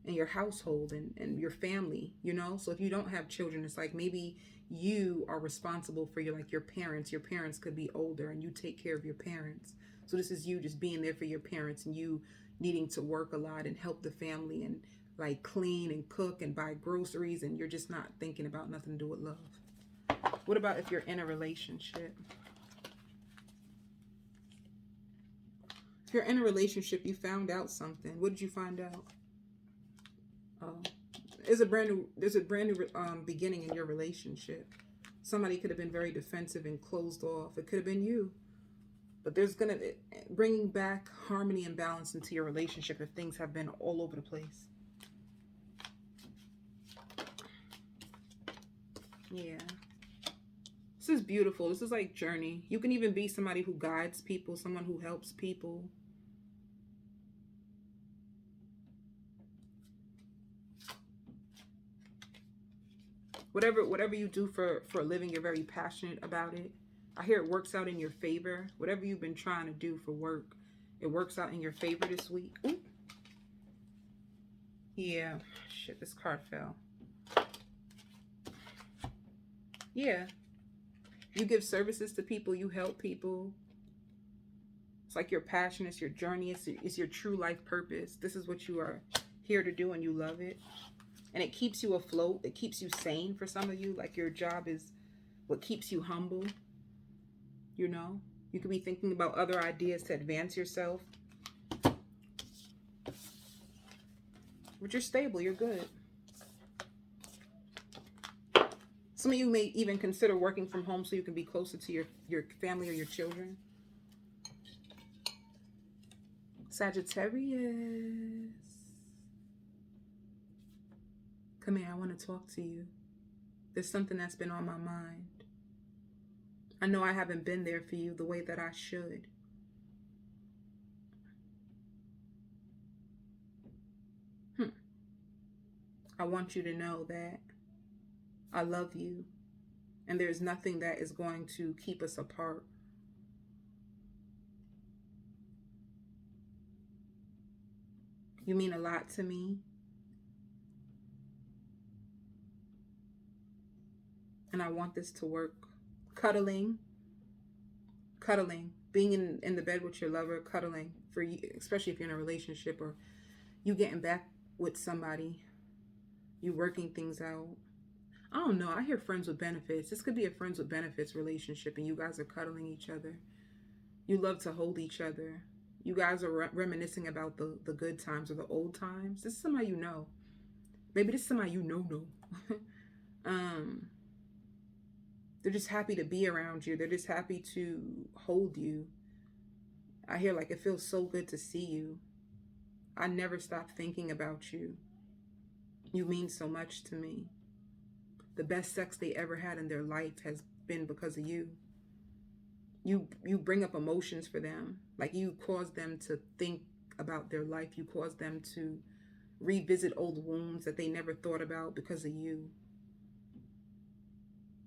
and your household and your family, So if you don't have children, it's like maybe you are responsible for your parents. Your parents could be older and you take care of your parents. So this is you just being there for your parents and you needing to work a lot and help the family and like clean and cook and buy groceries, and you're just not thinking about nothing to do with love. What about if you're in a relationship? If you're in a relationship, you found out something. What did you find out? There's a brand new beginning in your relationship. Somebody could have been very defensive and closed off. It could have been you. But there's bringing back harmony and balance into your relationship if things have been all over the place. Yeah. This is beautiful. This is like journey. You can even be somebody who guides people, someone who helps people. Whatever you do for a living, you're very passionate about it. I hear it works out in your favor. Whatever you've been trying to do for work, it works out in your favor this week. Ooh. Yeah. Shit, this card fell. Yeah. You give services to people. You help people. It's like your passion. It's your journey. It's your true life purpose. This is what you are here to do and you love it. And it keeps you afloat. It keeps you sane for some of you. Like your job is what keeps you humble. You could be thinking about other ideas to advance yourself. But you're stable. You're good. Some of you may even consider working from home so you can be closer to your family or your children. Sagittarius. Come here, I want to talk to you. There's something that's been on my mind. I know I haven't been there for you the way that I should. I want you to know that I love you, and there's nothing that is going to keep us apart. You mean a lot to me. And I want this to work. Cuddling, being in the bed with your lover, cuddling for you, especially if you're in a relationship or you getting back with somebody, you working things out. I don't know. I hear friends with benefits. This could be a friends with benefits relationship and you guys are cuddling each other. You love to hold each other. You guys are reminiscing about the good times or the old times. This is somebody you know. Maybe this is somebody you know. They're just happy to be around you. They're just happy to hold you. I hear like it feels so good to see you. I never stop thinking about you. You mean so much to me. The best sex they ever had in their life has been because of you. You bring up emotions for them. Like you cause them to think about their life. You cause them to revisit old wounds that they never thought about because of you.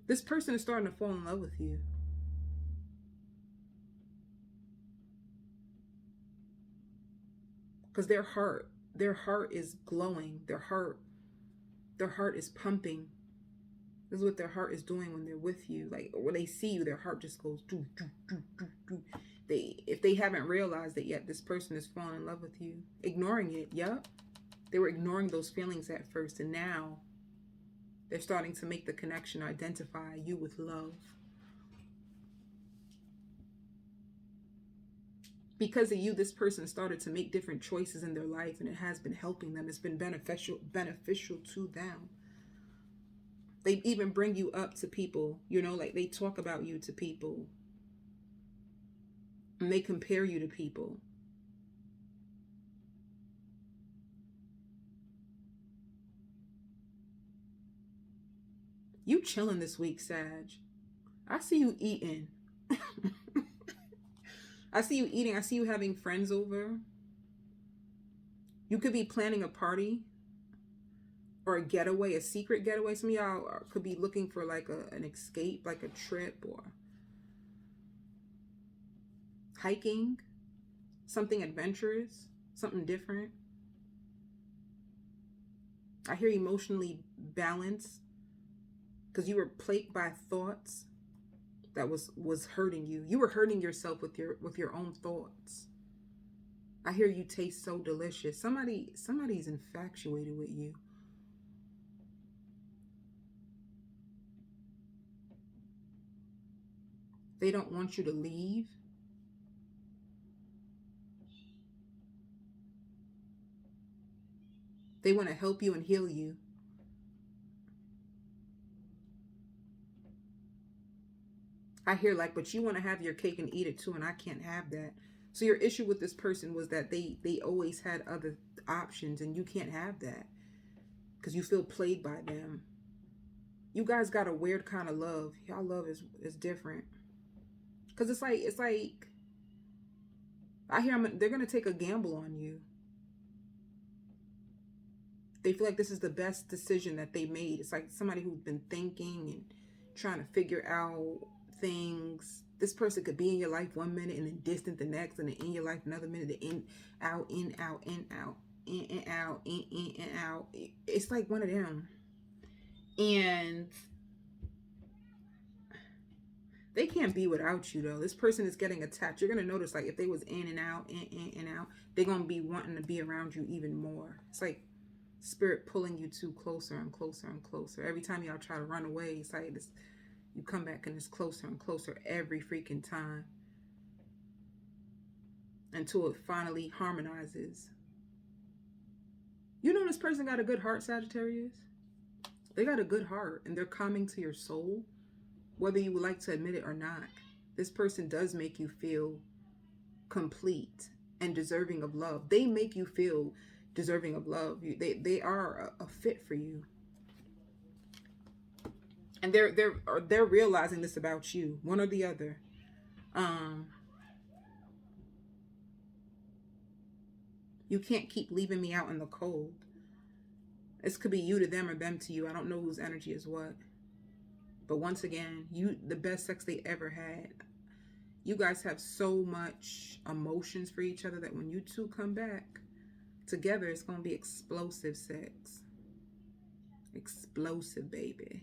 This person is starting to fall in love with you. Because their heart is glowing. Their heart is pumping. This is what their heart is doing when they're with you. Like when they see you, their heart just goes doo, doo, doo, doo, doo. If they haven't realized it yet, this person is falling in love with you. Ignoring it, yep. They were ignoring those feelings at first, and now they're starting to make the connection, identify you with love. Because of you, this person started to make different choices in their life, and it has been helping them. It's been beneficial to them. They even bring you up to people, you know, like they talk about you to people. And they compare you to people. You chilling this week, Sag. I see you eating. I see you eating. I see you having friends over. You could be planning a party or a getaway, a secret getaway. Some of y'all could be looking for like an escape, like a trip or hiking, something adventurous, something different. I hear emotionally balanced because you were plagued by thoughts that was hurting you. You were hurting yourself with your own thoughts. I hear you taste so delicious. Somebody's infatuated with you. They don't want you to leave. They want to help you and heal you. I hear like, but you want to have your cake and eat it too, and I can't have that. So your issue with this person was that they always had other options, and you can't have that because you feel plagued by them. You guys got a weird kind of love. Y'all love is different. Because it's like I hear they're going to take a gamble on you. They feel like this is the best decision that they made. It's like somebody who's been thinking and trying to figure out things. This person could be in your life one minute and then distant the next, and then in your life another minute, in, out, in, out, in, out, in and out, in and out. It's like one of them. And they can't be without you though. This person is getting attached. You're gonna notice like if they was in and out, in and out, they're gonna be wanting to be around you even more. It's like spirit pulling you to closer and closer and closer. Every time y'all try to run away, it's like this, you come back and it's closer and closer every freaking time until it finally harmonizes. You know this person got a good heart, Sagittarius? They got a good heart and they're coming to your soul, whether you would like to admit it or not. This person does make you feel complete and deserving of love. They make you feel deserving of love. They are a fit for you. And they're realizing this about you, one or the other. You can't keep leaving me out in the cold. This could be you to them or them to you. I don't know whose energy is what. But once again, the best sex they ever had. You guys have so much emotions for each other that when you two come back together, it's going to be explosive sex. Explosive, baby.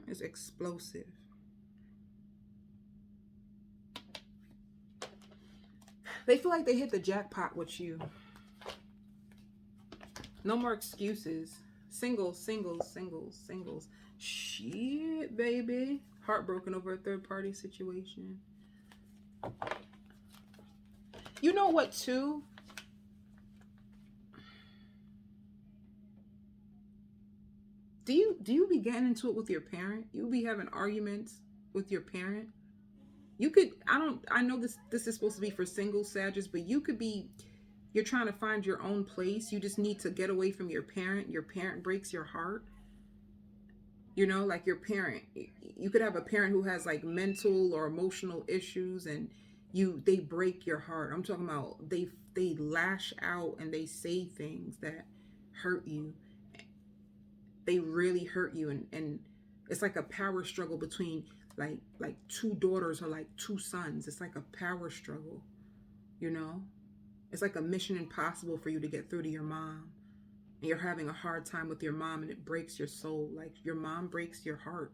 It's explosive. They feel like they hit the jackpot with you. No more excuses. Singles, singles, singles, singles. Shit, baby. Heartbroken over a third-party situation. You know what, too? Do you be getting into it with your parent? You be having arguments with your parent? You could, I know this is supposed to be for single Sagittarius, but you could be, you're trying to find your own place. You just need to get away from your parent. Your parent breaks your heart. You know, like your parent, you could have a parent who has like mental or emotional issues, and they break your heart. I'm talking about they lash out and they say things that hurt you. They really hurt you, and it's like a power struggle between like two daughters or like two sons. It's like a power struggle, you know? It's like a mission impossible for you to get through to your mom. And you're having a hard time with your mom, and it breaks your soul. Like your mom breaks your heart.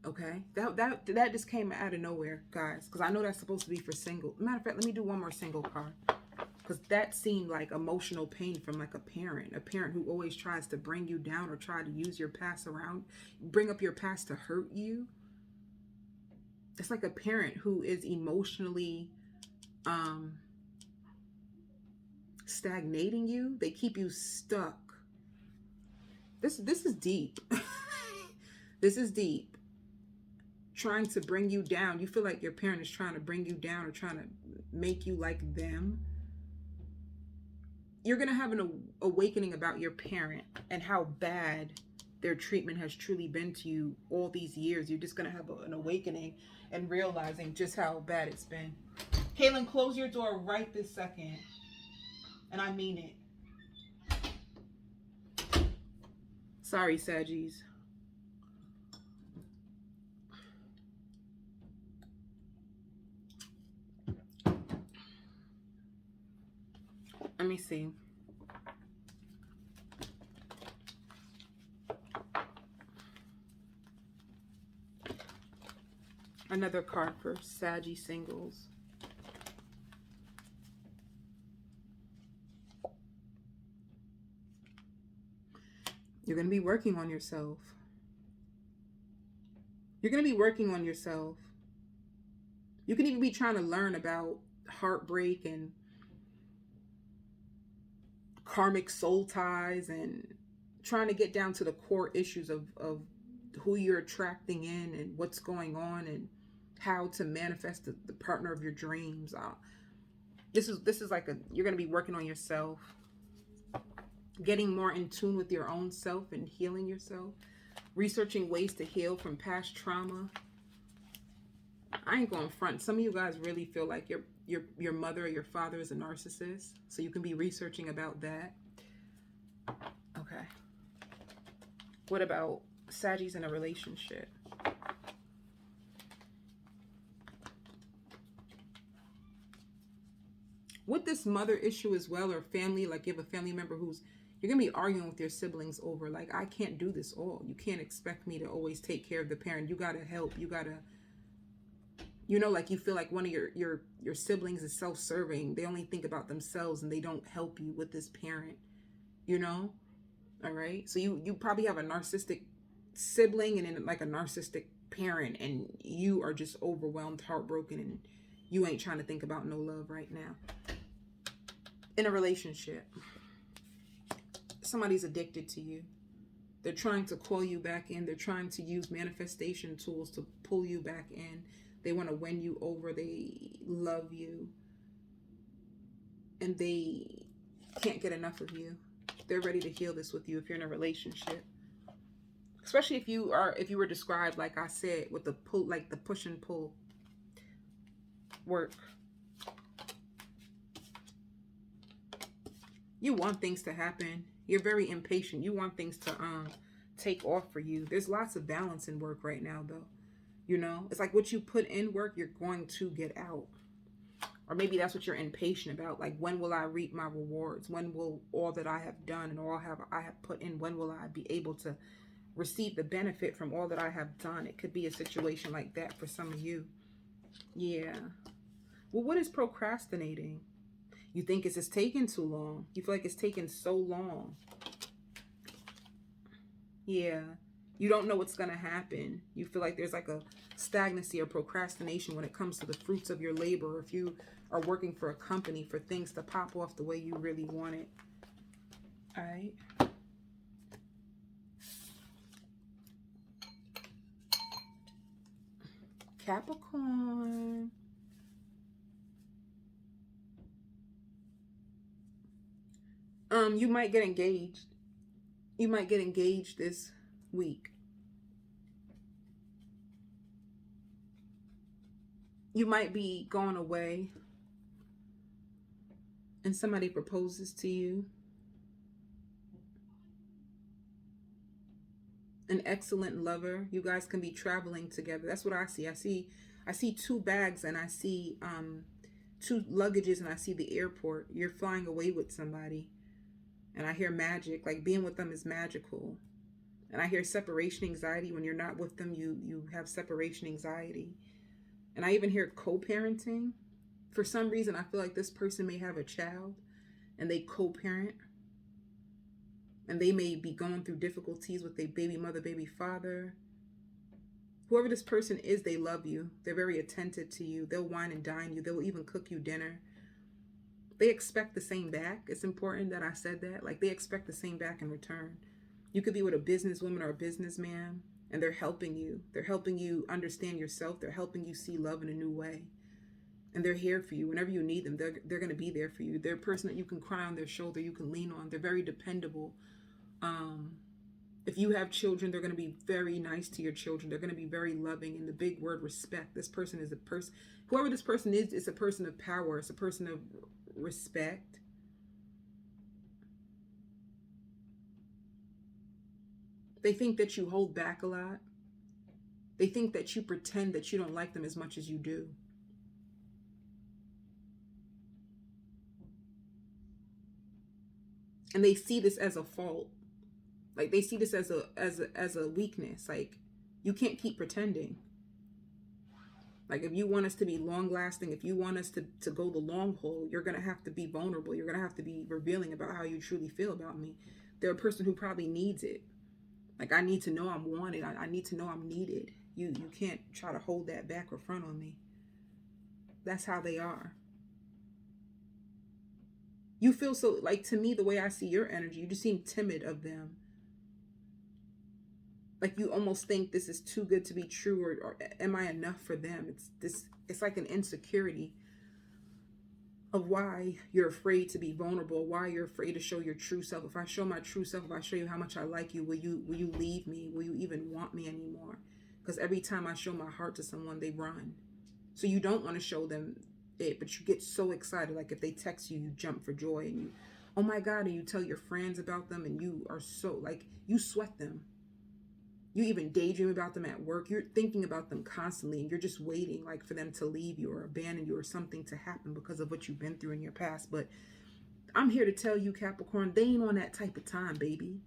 Okay? That just came out of nowhere, guys, because I know that's supposed to be for single. Matter of fact, let me do one more single card. Because that seemed like emotional pain from like a parent who always tries to bring you down or try to use your past around, bring up your past to hurt you. It's like a parent who is emotionally stagnating you. They keep you stuck. This is deep. This is deep. Trying to bring you down. You feel like your parent is trying to bring you down or trying to make you like them. You're going to have an awakening about your parent and how bad their treatment has truly been to you all these years. You're just going to have an awakening and realizing just how bad it's been. Kaylin, close your door right this second. And I mean it. Sorry, Saggies. Let me see. Another card for Saggy singles. You're going to be working on yourself. You're going to be working on yourself. You can even be trying to learn about heartbreak and karmic soul ties and trying to get down to the core issues of who you're attracting in and what's going on and how to manifest the partner of your dreams. This is like you're going to be working on yourself, getting more in tune with your own self and healing yourself, researching ways to heal from past trauma. I ain't going front. Some of you guys really feel like your mother or your father is a narcissist, so you can be researching about that. Okay. What about Saggies in a relationship? With this mother issue as well, or family, like you have a family member who's, you're going to be arguing with your siblings over, like, I can't do this all. You can't expect me to always take care of the parent. You got to help. You got to, you know, like you feel like one of your siblings is self-serving. They only think about themselves and they don't help you with this parent, you know? All right. So you probably have a narcissistic sibling and then like a narcissistic parent, and you are just overwhelmed, heartbroken, and you ain't trying to think about no love right now. In a relationship, somebody's addicted to you. They're trying to call you back in. They're trying to use manifestation tools to pull you back in. They want to win you over. They love you. And they can't get enough of you. They're ready to heal this with you if you're in a relationship. Especially if you were described, like I said, with the pull, like the push and pull work. You want things to happen. You're very impatient. You want things to take off for you. There's lots of balance in work right now, though. You know, it's like what you put in work, you're going to get out. Or maybe that's what you're impatient about. Like, when will I reap my rewards? When will all that I have done and all I have put in, when will I be able to receive the benefit from all that I have done? It could be a situation like that for some of you. Yeah. Well, what is procrastinating? You think it's just taking too long. You feel like it's taking so long. Yeah. You don't know what's going to happen. You feel like there's like a stagnancy or procrastination when it comes to the fruits of your labor. Or if you are working for a company for things to pop off the way you really want it. All right. Capricorn. You might get engaged. You might get engaged this week. You might be going away and somebody proposes to you. An excellent lover. You guys can be traveling together. That's what I see. I see 2 bags and I see 2 luggages and I see the airport. You're flying away with somebody. And I hear magic, like being with them is magical. And I hear separation anxiety. When you're not with them, you have separation anxiety. And I even hear co-parenting. For some reason, I feel like this person may have a child and they co-parent. And they may be going through difficulties with their baby mother, baby father. Whoever this person is, they love you. They're very attentive to you. They'll wine and dine you. They'll even cook you dinner. They expect the same back. It's important that I said that. Like, they expect the same back in return. You could be with a businesswoman or a businessman, and they're helping you. They're helping you understand yourself. They're helping you see love in a new way. And they're here for you. Whenever you need them, they're going to be there for you. They're a person that you can cry on their shoulder, you can lean on. They're very dependable. If you have children, they're going to be very nice to your children. They're going to be very loving. And the big word, respect. This person is a person. Whoever this person is a person of power. It's a person of respect. They think that you hold back a lot. They think that you pretend that you don't like them as much as you do. And they see this as a fault. Like, they see this as a weakness. Like, you can't keep pretending. Like, if you want us to be long lasting, if you want us to go the long haul, you're going to have to be vulnerable. You're going to have to be revealing about how you truly feel about me. They're a person who probably needs it. Like, I need to know I'm wanted. I need to know I'm needed. You can't try to hold that back or front on me. That's how they are. You feel so, like, to me, the way I see your energy, you just seem timid of them. Like, you almost think this is too good to be true, or am I enough for them? It's like an insecurity of why you're afraid to be vulnerable, why you're afraid to show your true self. If I show my true self, if I show you how much I like you, will you leave me? Will you even want me anymore? Because every time I show my heart to someone, they run. So you don't want to show them it, but you get so excited. Like, if they text you, you jump for joy, and you, oh my God, and you tell your friends about them, and you are so, like, you sweat them. You even daydream about them at work. You're thinking about them constantly, and you're just waiting, like, for them to leave you or abandon you or something to happen because of what you've been through in your past. But I'm here to tell you, Capricorn, they ain't on that type of time, baby.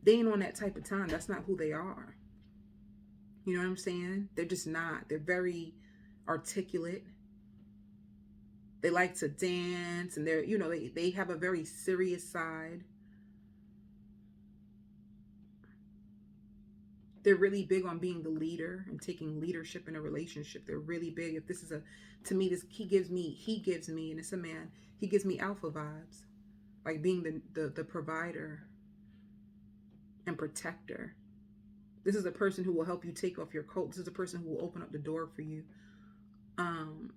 They ain't on that type of time. That's not who they are. You know what I'm saying? They're just not. They're very articulate. They like to dance, and they have a very serious side. They're really big on being the leader and taking leadership in a relationship. They're really big. If this is to me, he gives me, and it's a man, he gives me alpha vibes. Like being the provider and protector. This is a person who will help you take off your coat. This is a person who will open up the door for you.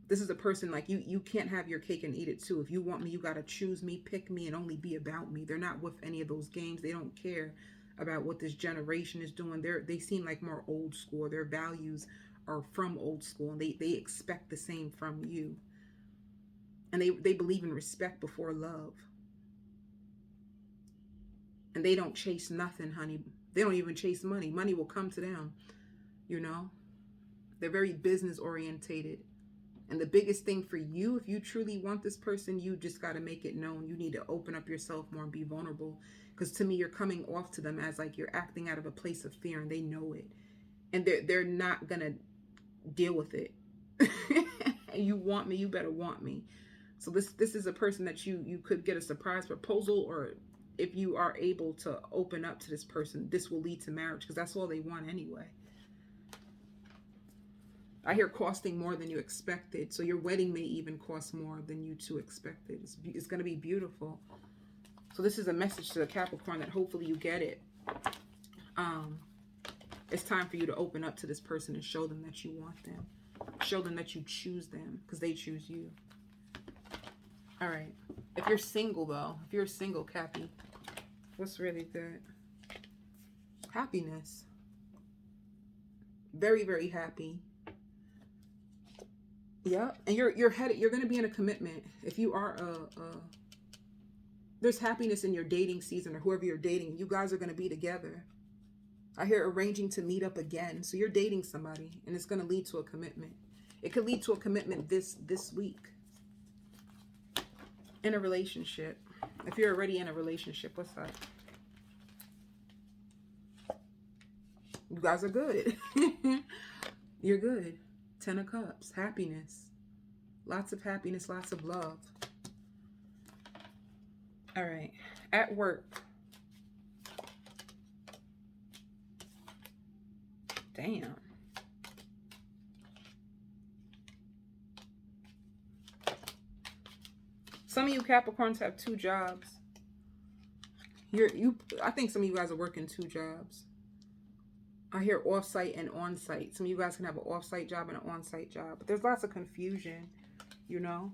This is a person, like, you can't have your cake and eat it too. If you want me, you got to choose me, pick me, and only be about me. They're not with any of those games. They don't care about what this generation is doing. They seem like more old school. Their values are from old school, and they expect the same from you. And they believe in respect before love. And they don't chase nothing, honey. They don't even chase money. Money will come to them, you know. They're very business orientated. And the biggest thing for you, if you truly want this person, you just got to make it known. You need to open up yourself more and be vulnerable. Because to me, you're coming off to them as like you're acting out of a place of fear, and they know it. And they're not going to deal with it. You want me, you better want me. So this is a person that you could get a surprise proposal, or if you are able to open up to this person, this will lead to marriage, because that's all they want anyway. I hear costing more than you expected. So your wedding may even cost more than you two expected. It's going to be beautiful. So this is a message to the Capricorn that hopefully you get it. It's time for you to open up to this person and show them that you want them. Show them that you choose them, because they choose you. All right. If you're single, though, if you're single, Cappy, what's really good? Happiness. Very, very happy. Yeah, and you're headed. You're going to be in a commitment. If you are there's happiness in your dating season, or whoever you're dating. You guys are going to be together. I hear arranging to meet up again. So you're dating somebody, and it's going to lead to a commitment. It could lead to a commitment this week. In a relationship. If you're already in a relationship, what's up? You guys are good. You're good. 10 of Cups. Happiness. Lots of happiness. Lots of love. All right. At work. Damn. Some of you Capricorns have 2 jobs. I think some of you guys are working 2 jobs. I hear off-site and on-site. Some of you guys can have an off-site job and an on-site job. But there's lots of confusion, you know.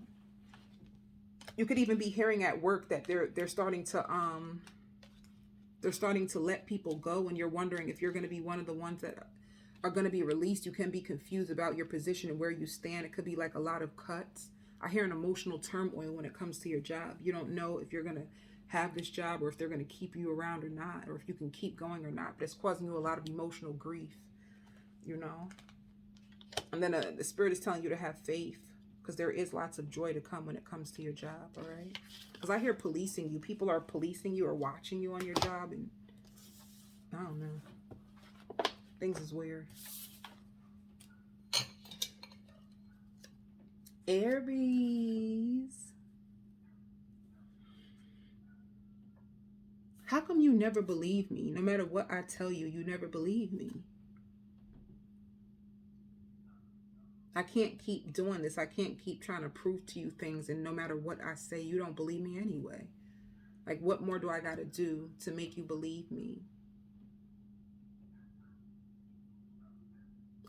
You could even be hearing at work that they're starting to let people go, and you're wondering if you're going to be one of the ones that are going to be released. You can be confused about your position and where you stand. It could be like a lot of cuts. I hear an emotional turmoil when it comes to your job. You don't know if you're going to have this job, or if they're going to keep you around or not, or if you can keep going or not. But it's causing you a lot of emotional grief, you know. And then the Spirit is telling you to have faith, because there is lots of joy to come when it comes to your job, all right? Because I hear policing you. People are policing you or watching you on your job, and I don't know. Things is weird. Aries. How come you never believe me? No matter what I tell you, you never believe me. I can't keep doing this. I can't keep trying to prove to you things, and no matter what I say, you don't believe me anyway. Like, what more do I got to do to make you believe me?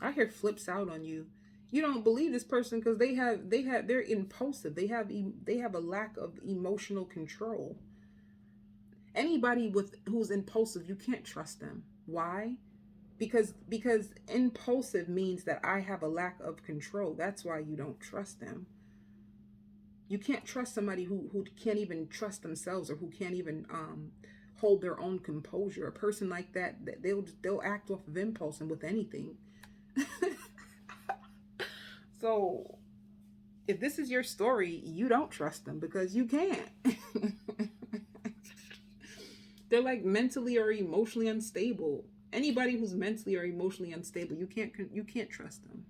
I hear flips out on you. You don't believe this person because they're impulsive. They have a lack of emotional control. Anybody who's impulsive, you can't trust them. Why? Because impulsive means that I have a lack of control. That's why you don't trust them. You can't trust somebody who can't even trust themselves, or who can't even hold their own composure. A person like that, they'll act off of impulse and with anything. So if this is your story, you don't trust them because you can't. They're like mentally or emotionally unstable. Anybody who's mentally or emotionally unstable, you can't trust them.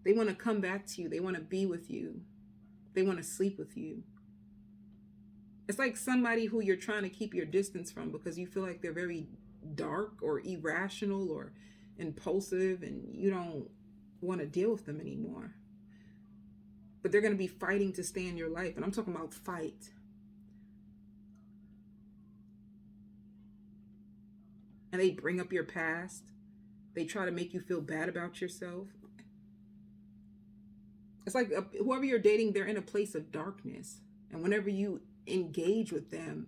They want to come back to you. They want to be with you. They want to sleep with you. It's like somebody who you're trying to keep your distance from because you feel like they're very dark or irrational or impulsive, and you don't want to deal with them anymore. But they're going to be fighting to stay in your life. And I'm talking about fight. And they bring up your past. They try to make you feel bad about yourself. It's like whoever you're dating, they're in a place of darkness. And whenever you engage with them,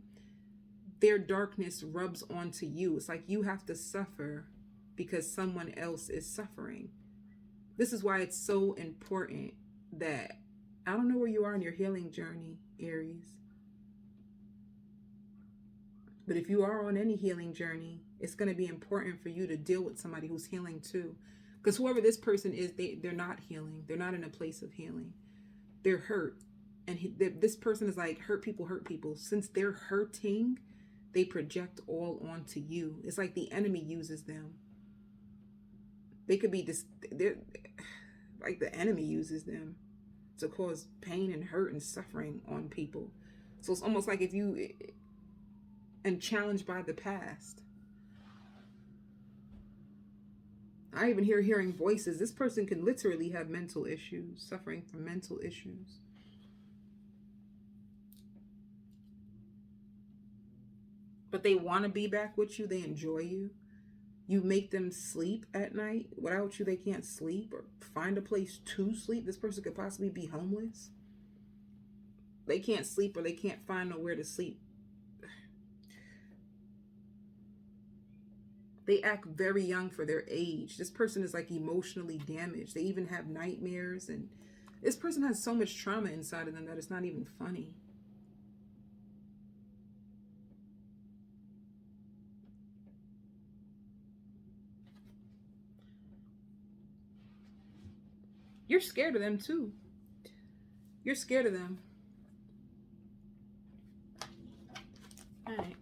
their darkness rubs onto you. It's like you have to suffer because someone else is suffering. This is why it's so important that, I don't know where you are in your healing journey, Aries. But if you are on any healing journey, it's going to be important for you to deal with somebody who's healing too. Because whoever this person is, they're not healing. They're not in a place of healing. They're hurt. And this person is like, hurt people. Since they're hurting, they project all onto you. It's like the enemy uses them. They could be they're like the enemy uses them to cause pain and hurt and suffering on people. So it's almost like if you and challenged by the past. I even hearing voices. This person can literally have mental issues, suffering from mental issues. But they want to be back with you. They enjoy you. You make them sleep at night. Without you, they can't sleep or find a place to sleep. This person could possibly be homeless. They can't sleep or they can't find nowhere to sleep. They act very young for their age. This person is like emotionally damaged. They even have nightmares. And this person has so much trauma inside of them that it's not even funny. You're scared of them too. You're scared of them. All right.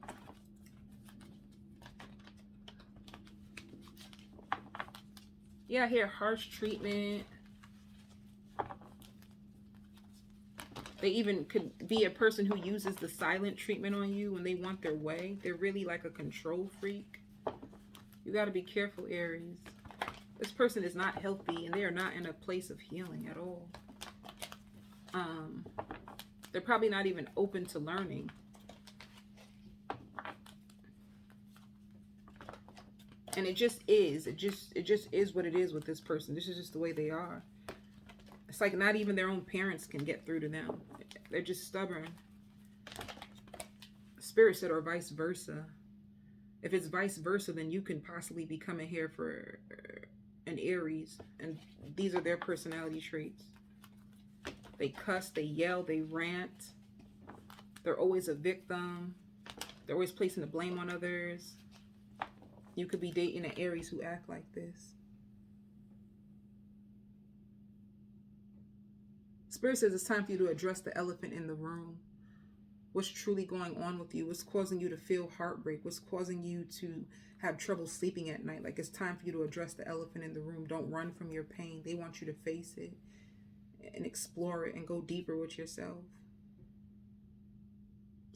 Yeah, I hear harsh treatment. They even could be a person who uses the silent treatment on you when they want their way. They're really like a control freak. You got to be careful, Aries. This person is not healthy and they are not in a place of healing at all. They're probably not even open to learning. And it just is. It just is what it is with this person. This is just the way they are. It's like not even their own parents can get through to them. They're just stubborn. Spirit said, or vice versa. If it's vice versa, then you can possibly be coming here for an Aries. And these are their personality traits. They cuss, they yell, they rant. They're always a victim. They're always placing the blame on others. You could be dating an Aries who act like this. Spirit says it's time for you to address the elephant in the room. What's truly going on with you? What's causing you to feel heartbreak? What's causing you to have trouble sleeping at night? Like, it's time for you to address the elephant in the room. Don't run from your pain. They want you to face it and explore it and go deeper with yourself.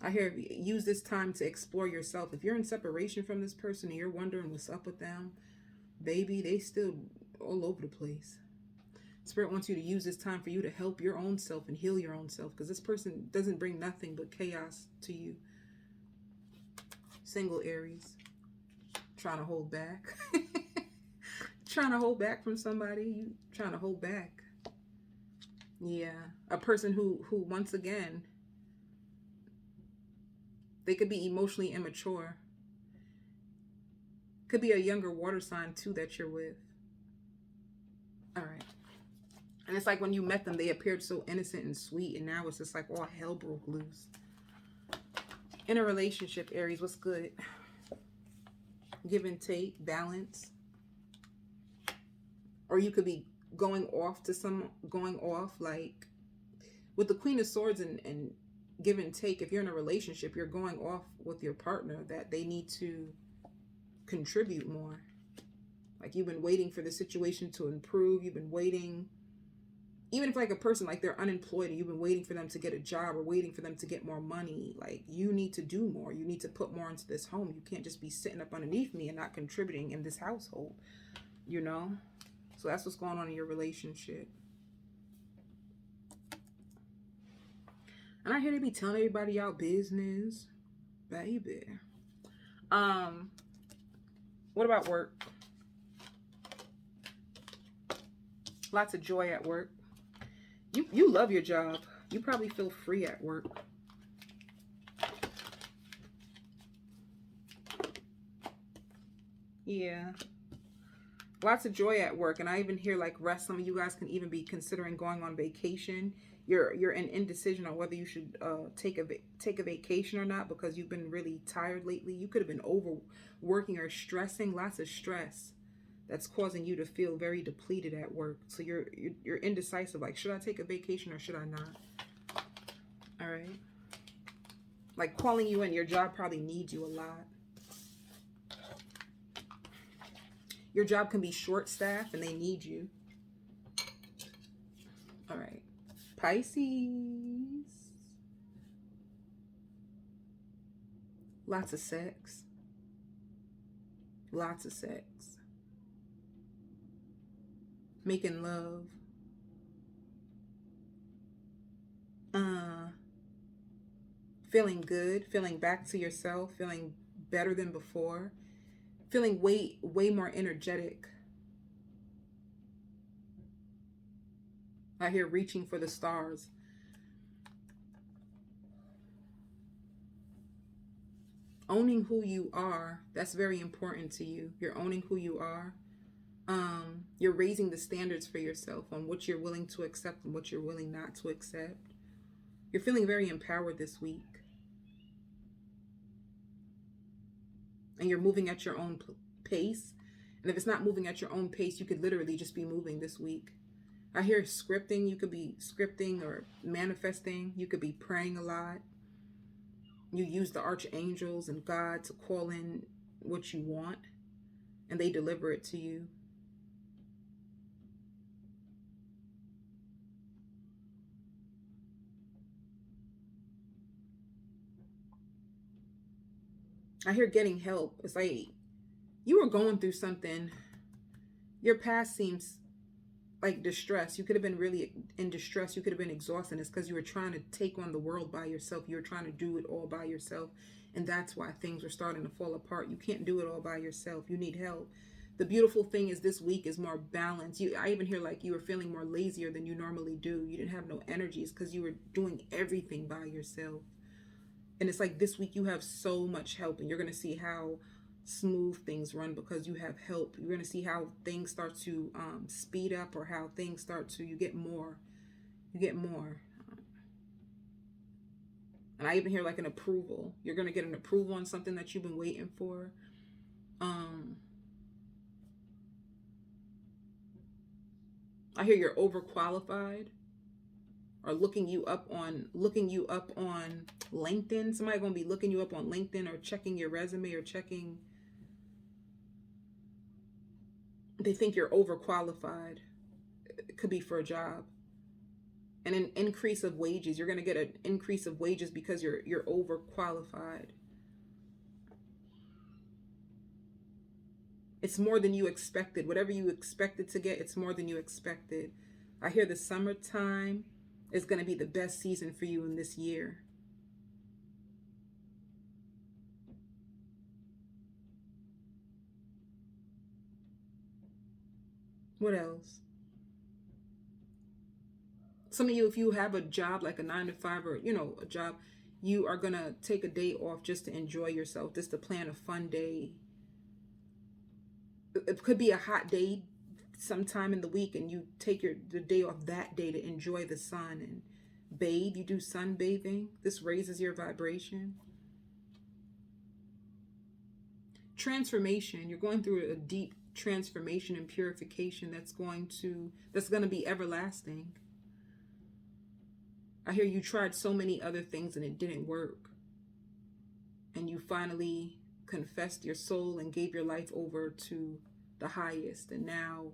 I hear use this time to explore yourself. If you're in separation from this person and you're wondering what's up with them, baby, they still all over the place. Spirit wants you to use this time for you to help your own self and heal your own self, because this person doesn't bring nothing but chaos to you. Single Aries, trying to hold back. Trying to hold back from somebody. You trying to hold back. Yeah, a person who once again, they could be emotionally immature. Could be a younger water sign too that you're with. All right. And it's like when you met them, they appeared so innocent and sweet. And now it's just like all hell broke loose. In a relationship, Aries, what's good? Give and take, balance. Or you could be going off like with the Queen of Swords and give and take. If you're in a relationship, you're going off with your partner that they need to contribute more. Like, you've been waiting for the situation to improve. You've been waiting, even if like a person, like they're unemployed and you've been waiting for them to get a job or waiting for them to get more money. Like, you need to do more. You need to put more into this home. You can't just be sitting up underneath me and not contributing in this household, you know? So that's what's going on in your relationship. And I hear they be telling everybody y'all business. Baby. What about work? Lots of joy at work. You love your job. You probably feel free at work. Yeah. Lots of joy at work. And I even hear like rest. Some of you guys can even be considering going on vacation. You're in indecision on whether you should take a vacation or not, because you've been really tired lately. You could have been overworking or stressing. Lots of stress that's causing you to feel very depleted at work. So you're indecisive. Like, should I take a vacation or should I not? All right. Like, calling you in, your job probably needs you a lot. Your job can be short-staffed and they need you. All right. Pisces. Lots of sex. Lots of sex. Making love. Feeling good, feeling back to yourself, feeling better than before, feeling way more energetic. I hear reaching for the stars. Owning who you are, that's very important to you. You're owning who you are. You're raising the standards for yourself on what you're willing to accept and what you're willing not to accept. You're feeling very empowered this week. And you're moving at your own pace. And if it's not moving at your own pace, you could literally just be moving this week. I hear scripting. You could be scripting or manifesting. You could be praying a lot. You use the archangels and God to call in what you want. And they deliver it to you. I hear getting help. It's like you were going through something. Your past seems like distress. You could have been really in distress. You could have been exhausted. It's because you were trying to take on the world by yourself. You were trying to do it all by yourself. And that's why things were starting to fall apart. You can't do it all by yourself. You need help. The beautiful thing is this week is more balanced. I even hear like you were feeling more lazier than you normally do. You didn't have no energies because you were doing everything by yourself. And it's like this week you have so much help, and you're going to see how smooth things run because you have help. You're going to see how things start to speed up, or how things start to, you get more. And I even hear like an approval. You're going to get an approval on something that you've been waiting for. I hear you're overqualified. Or looking you up on LinkedIn. Somebody gonna be looking you up on LinkedIn, or checking your resume, or checking. They think you're overqualified. It could be for a job. And an increase of wages. You're gonna get an increase of wages because you're overqualified. It's more than you expected. Whatever you expected to get, it's more than you expected. I hear the summertime is going to be the best season for you in this year. What else? Some of you, if you have a job like a 9-to-5 or, a job, you are going to take a day off just to enjoy yourself, just to plan a fun day. It could be a hot day sometime in the week, and you take the day off that day to enjoy the sun and bathe. You do sunbathing. This raises your vibration. Transformation. You're going through a deep transformation and purification that's going to be everlasting. I hear you tried so many other things and it didn't work. And you finally confessed your soul and gave your life over to the highest. And now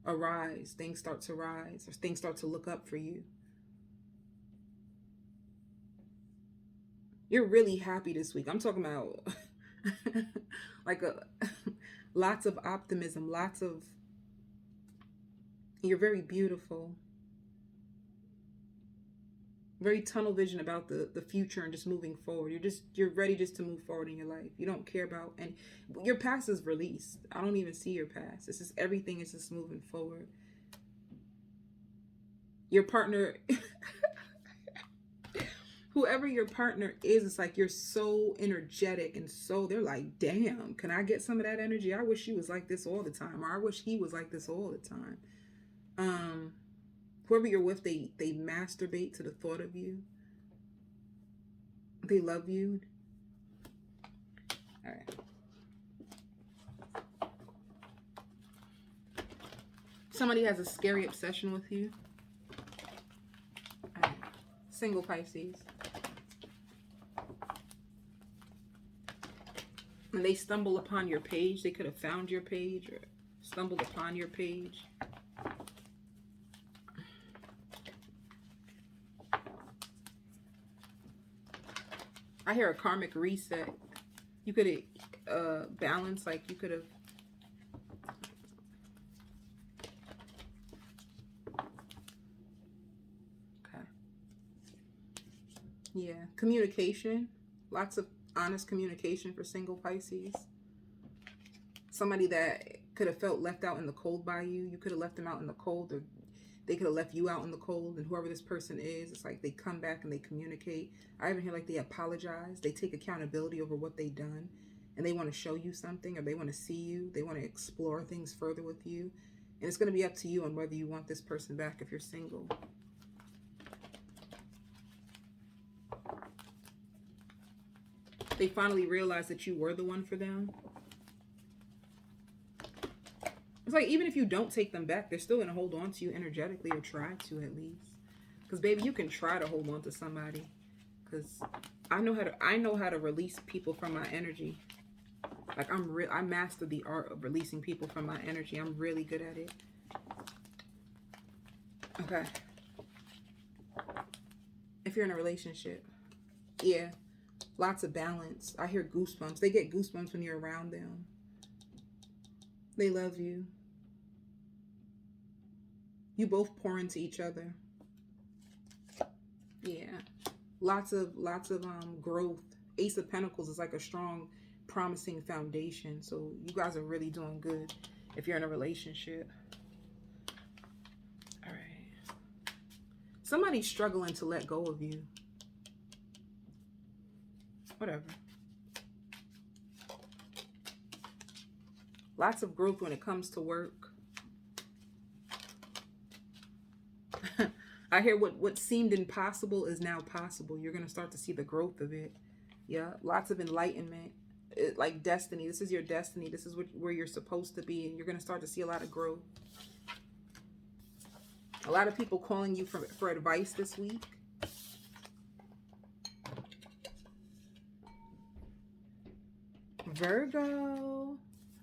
arise. Things start to rise, or things start to look up for you. You're really happy this week. I'm talking about like lots of optimism, you're very beautiful. Very tunnel vision about the future and just moving forward. You're ready just to move forward in your life. You don't care about, and your past is released. I don't even see your past. This is, everything is just moving forward. Your partner, whoever your partner is, it's like you're so energetic, and so they're like, damn, can I get some of that energy? I wish she was like this all the time, or I wish he was like this all the time. Whoever you're with, they masturbate to the thought of you. They love you. All right. Somebody has a scary obsession with you. All right. Single Pisces. And they stumble upon your page. They could have found your page or stumbled upon your page. I hear a karmic reset. You could have balanced, like you could have. Okay. Yeah, communication. Lots of honest communication for single Pisces. Somebody that could have felt left out in the cold by you. You could have left them out in the cold, or they could have left you out in the cold. And whoever this person is, it's like they come back and they communicate. I even hear like they apologize. They take accountability over what they've done. And they want to show you something, or they want to see you. They want to explore things further with you. And it's going to be up to you on whether you want this person back if you're single. They finally realized that you were the one for them. It's like, even if you don't take them back, they're still going to hold on to you energetically, or try to at least. Because, baby, you can try to hold on to somebody. Because I know how to release people from my energy. Like, I mastered the art of releasing people from my energy. I'm really good at it. Okay. If you're in a relationship, yeah, lots of balance. I hear goosebumps. They get goosebumps when you're around them. They love you. You both pour into each other. Yeah. Lots of growth. Ace of Pentacles is like a strong, promising foundation. So you guys are really doing good if you're in a relationship. All right. Somebody's struggling to let go of you. Whatever. Lots of growth when it comes to work. I hear what seemed impossible is now possible. You're going to start to see the growth of it. Yeah, lots of enlightenment. Like destiny. This is your destiny. This is where you're supposed to be. And you're going to start to see a lot of growth. A lot of people calling you for advice this week. Virgo.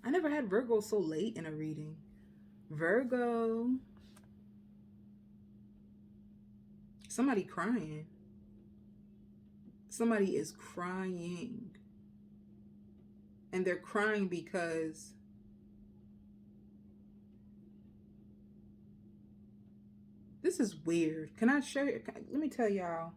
I never had Virgo so late in a reading. Virgo. Somebody crying. Somebody is crying. And they're crying because this is weird. Can I show you? Let me tell y'all.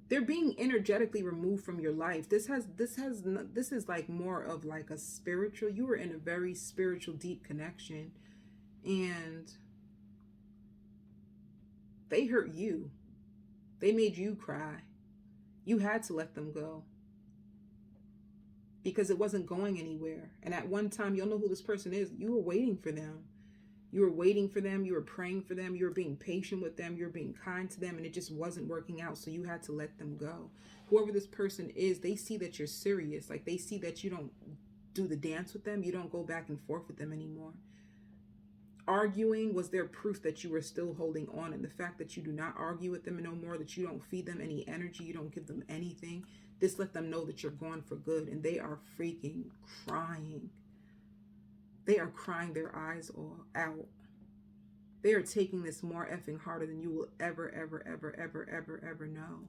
They're being energetically removed from your life. This is like more of like a spiritual. You were in a very spiritual, deep connection, and they hurt you. They made you cry. You had to let them go because it wasn't going anywhere. And at one time, you'll know who this person is. You were waiting for them. You were waiting for them. You were praying for them. You were being patient with them. You were being kind to them, and it just wasn't working out. So you had to let them go. Whoever this person is, they see that you're serious. Like, they see that you don't do the dance with them. You don't go back and forth with them anymore. Arguing was their proof that you were still holding on. And the fact that you do not argue with them no more, that you don't feed them any energy, you don't give them anything, this let them know that you're gone for good. And they are freaking crying. They are crying their eyes all out. They are taking this more effing harder than you will ever know.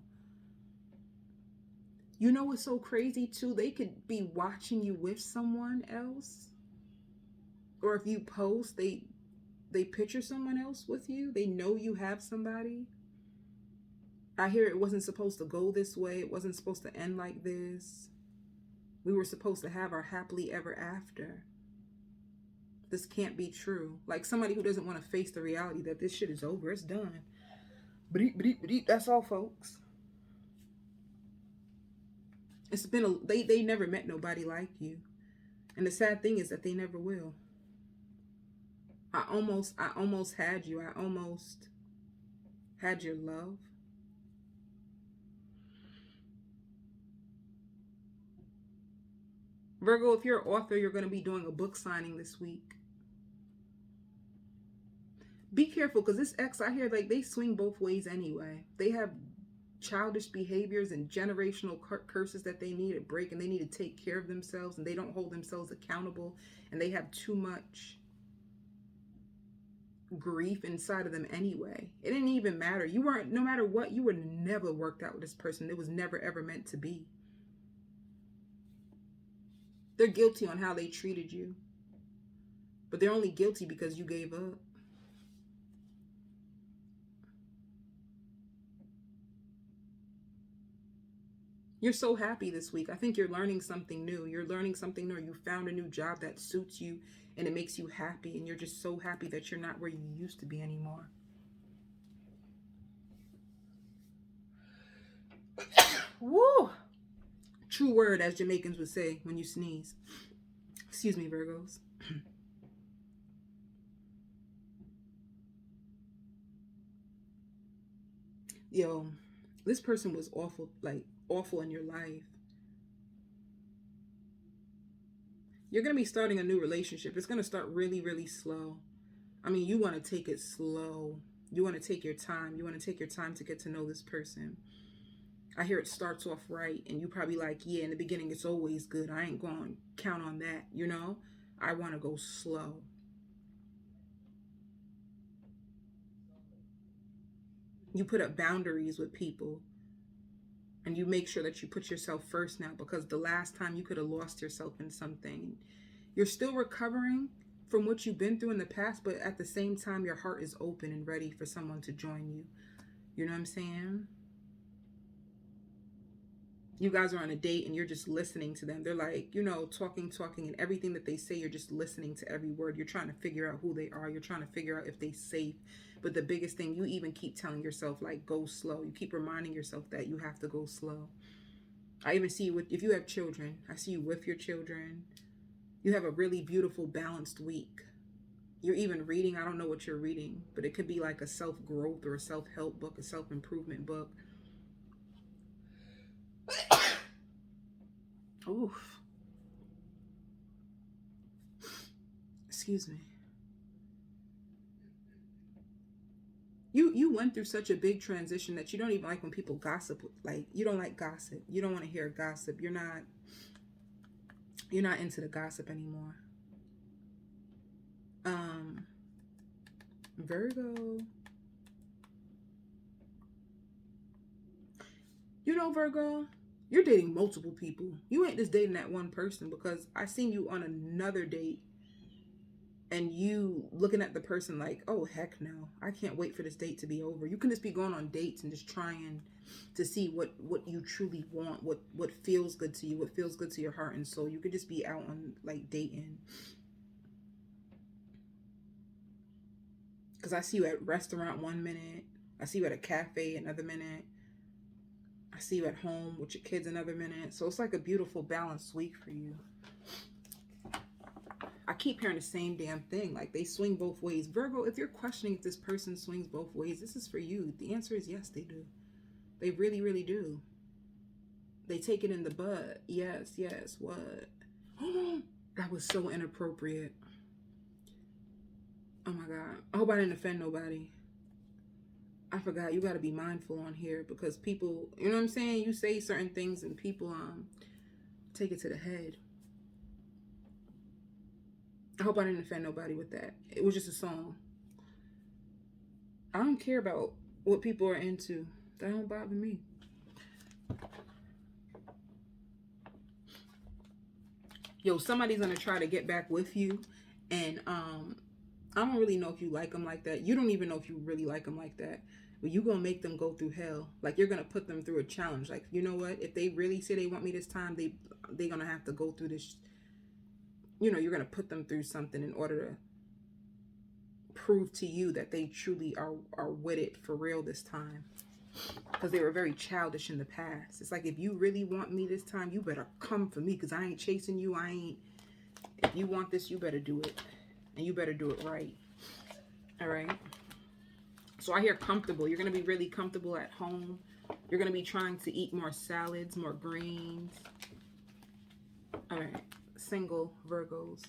You know what's so crazy too? They could be watching you with someone else. Or if you post, they picture someone else with you. They know you have somebody. I hear it wasn't supposed to go this way. It wasn't supposed to end like this. We were supposed to have our happily ever after. This can't be true. Like somebody who doesn't want to face the reality that this shit is over. It's done. That's all, folks. It's been they never met nobody like you. And the sad thing is that they never will. I almost had you. I almost had your love. Virgo, if you're an author, you're going to be doing a book signing this week. Be careful, because this ex, I hear, like, they swing both ways anyway. They have childish behaviors and generational curses that they need to break, and they need to take care of themselves, and they don't hold themselves accountable, and they have too much grief inside of them anyway. It didn't even matter. You weren't, no matter what, you were never worked out with this person. It was never ever meant to be. They're guilty on how they treated you, but they're only guilty because you gave up. You're so happy this week. I think you're learning something new. You're learning something new. You found a new job that suits you and it makes you happy. And you're just so happy that you're not where you used to be anymore. Woo! True word, as Jamaicans would say when you sneeze. Excuse me, Virgos. Yo, this person was awful, like awful in your life. You're going to be starting a new relationship. It's going to start really, really slow. I mean, you want to take it slow. You want to take your time. You want to take your time to get to know this person. I hear it starts off right, and you probably like, yeah, in the beginning, it's always good. I ain't going to count on that, you know? I want to go slow. You put up boundaries with people, and you make sure that you put yourself first now, because the last time you could have lost yourself in something. You're still recovering from what you've been through in the past, but at the same time, your heart is open and ready for someone to join you. You know what I'm saying? You guys are on a date and you're just listening to them. They're like, you know, talking, and everything that they say, you're just listening to every word. You're trying to figure out who they are. You're trying to figure out if they're safe. But the biggest thing, you even keep telling yourself, like, go slow. You keep reminding yourself that you have to go slow. I even see you with, if you have children, I see you with your children. You have a really beautiful, balanced week. You're even reading, I don't know what you're reading, but it could be like a self-growth or a self-help book, a self-improvement book. Oof. Excuse me. You went through such a big transition that you don't even like when people gossip. Like, you don't like gossip. You don't want to hear gossip. You're not into the gossip anymore. Virgo. You know, Virgo, you're dating multiple people. You ain't just dating that one person, because I seen you on another date and you looking at the person like, oh, heck no. I can't wait for this date to be over. You can just be going on dates and just trying to see what you truly want, what feels good to you, what feels good to your heart and soul. You could just be out on, like, dating. Because I see you at a restaurant one minute. I see you at a cafe another minute. I see you at home with your kids another minute. So it's like a beautiful, balanced week for you. I keep hearing the same damn thing. Like, they swing both ways. Virgo, if you're questioning if this person swings both ways, this is for you. The answer is yes, they do. They really, really do. They take it in the butt. Yes, yes. What? That was so inappropriate. Oh my God. I hope I didn't offend nobody. I forgot, you got to be mindful on here, because people, you know what I'm saying? You say certain things and people take it to the head. I hope I didn't offend nobody with that. It was just a song. I don't care about what people are into. That don't bother me. Yo, somebody's going to try to get back with you, and I don't really know if you like them like that. You don't even know if you really like them like that. But you're going to make them go through hell. Like, you're going to put them through a challenge. Like, you know what? If they really say they want me this time, they're going to have to go through this. You know, you're going to put them through something in order to prove to you that they truly are with it for real this time. Because they were very childish in the past. It's like, if you really want me this time, you better come for me, because I ain't chasing you. If you want this, you better do it. And you better do it right. All right? So I hear comfortable. You're going to be really comfortable at home. You're going to be trying to eat more salads, more greens. All right. Single Virgos.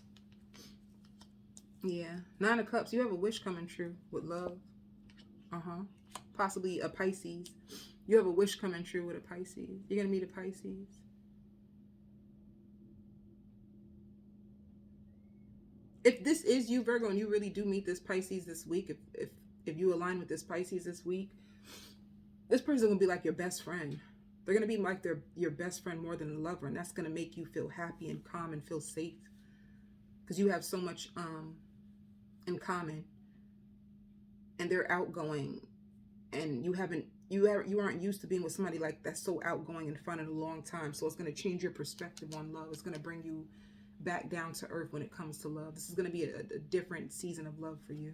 Yeah. 9 of Cups. You have a wish coming true with love. Possibly a Pisces. You have a wish coming true with a Pisces. You're going to meet a Pisces. If this is you, Virgo, and you really do meet this Pisces this week, if you align with this Pisces this week, this person will be like your best friend. They're going to be like your best friend more than a lover, and that's going to make you feel happy and calm and feel safe because you have so much in common, and they're outgoing, and you aren't used to being with somebody like that's so outgoing and fun in a long time. So it's going to change your perspective on love. It's going to bring you back down to earth when it comes to love. This is going to be a different season of love for you.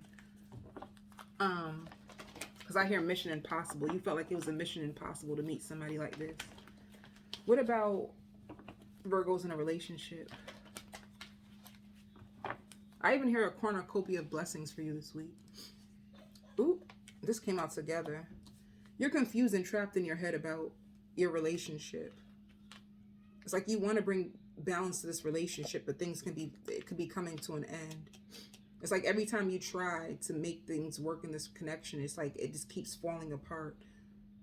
Because I hear mission impossible. You felt like it was a mission impossible to meet somebody like this. What about Virgos in a relationship? I even hear a cornucopia of blessings for you this week. Ooh, this came out together. You're confused and trapped in your head about your relationship. It's like you want to bring balance to this relationship, but it could be coming to an end. It's like every time you try to make things work in this connection, it's like it just keeps falling apart.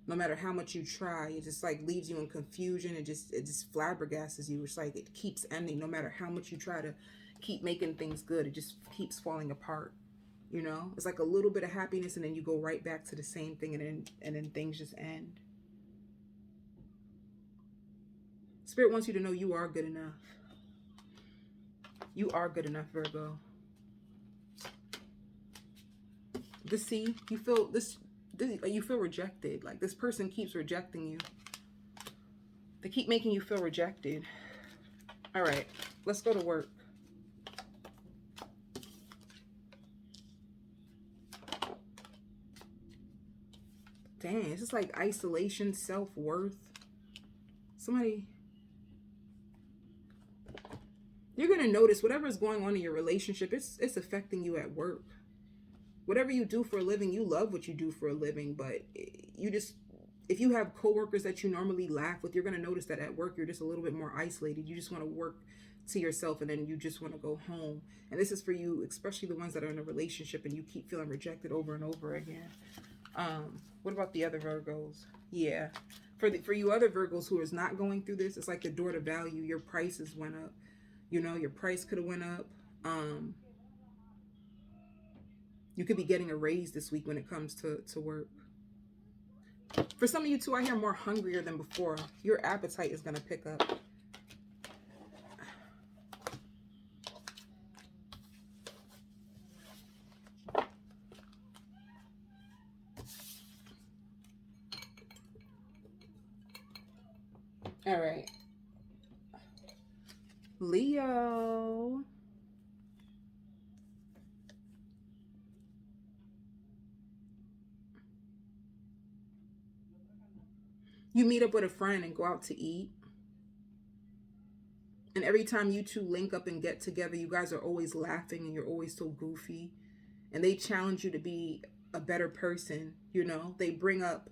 No matter how much you try, it just like leaves you in confusion. It just flabbergasts you. It's like it keeps ending. No matter how much you try to keep making things good, it just keeps falling apart. You know, it's like a little bit of happiness, and then you go right back to the same thing, and then things just end. Spirit wants you to know you are good enough. You are good enough, Virgo. See, you feel this, you feel rejected. Like this person keeps rejecting you. They keep making you feel rejected. All right, let's go to work. Dang, it's just like isolation, self-worth. Somebody, you're going to notice whatever's going on in your relationship, it's affecting you at work. Whatever you do for a living, you love what you do for a living, but if you have coworkers that you normally laugh with, you're going to notice that at work, you're just a little bit more isolated. You just want to work to yourself, and then you just want to go home. And this is for you, especially the ones that are in a relationship and you keep feeling rejected over and over again. What about the other Virgos? Yeah. For you other Virgos who is not going through this, it's like the door to value. Your prices went up. You know, your price could have went up. You could be getting a raise this week when it comes to work. For some of you too, I hear more hungrier than before. Your appetite is going to pick up. All right. Leo. You meet up with a friend and go out to eat. And every time you two link up and get together, you guys are always laughing and you're always so goofy. And they challenge you to be a better person, you know? They bring up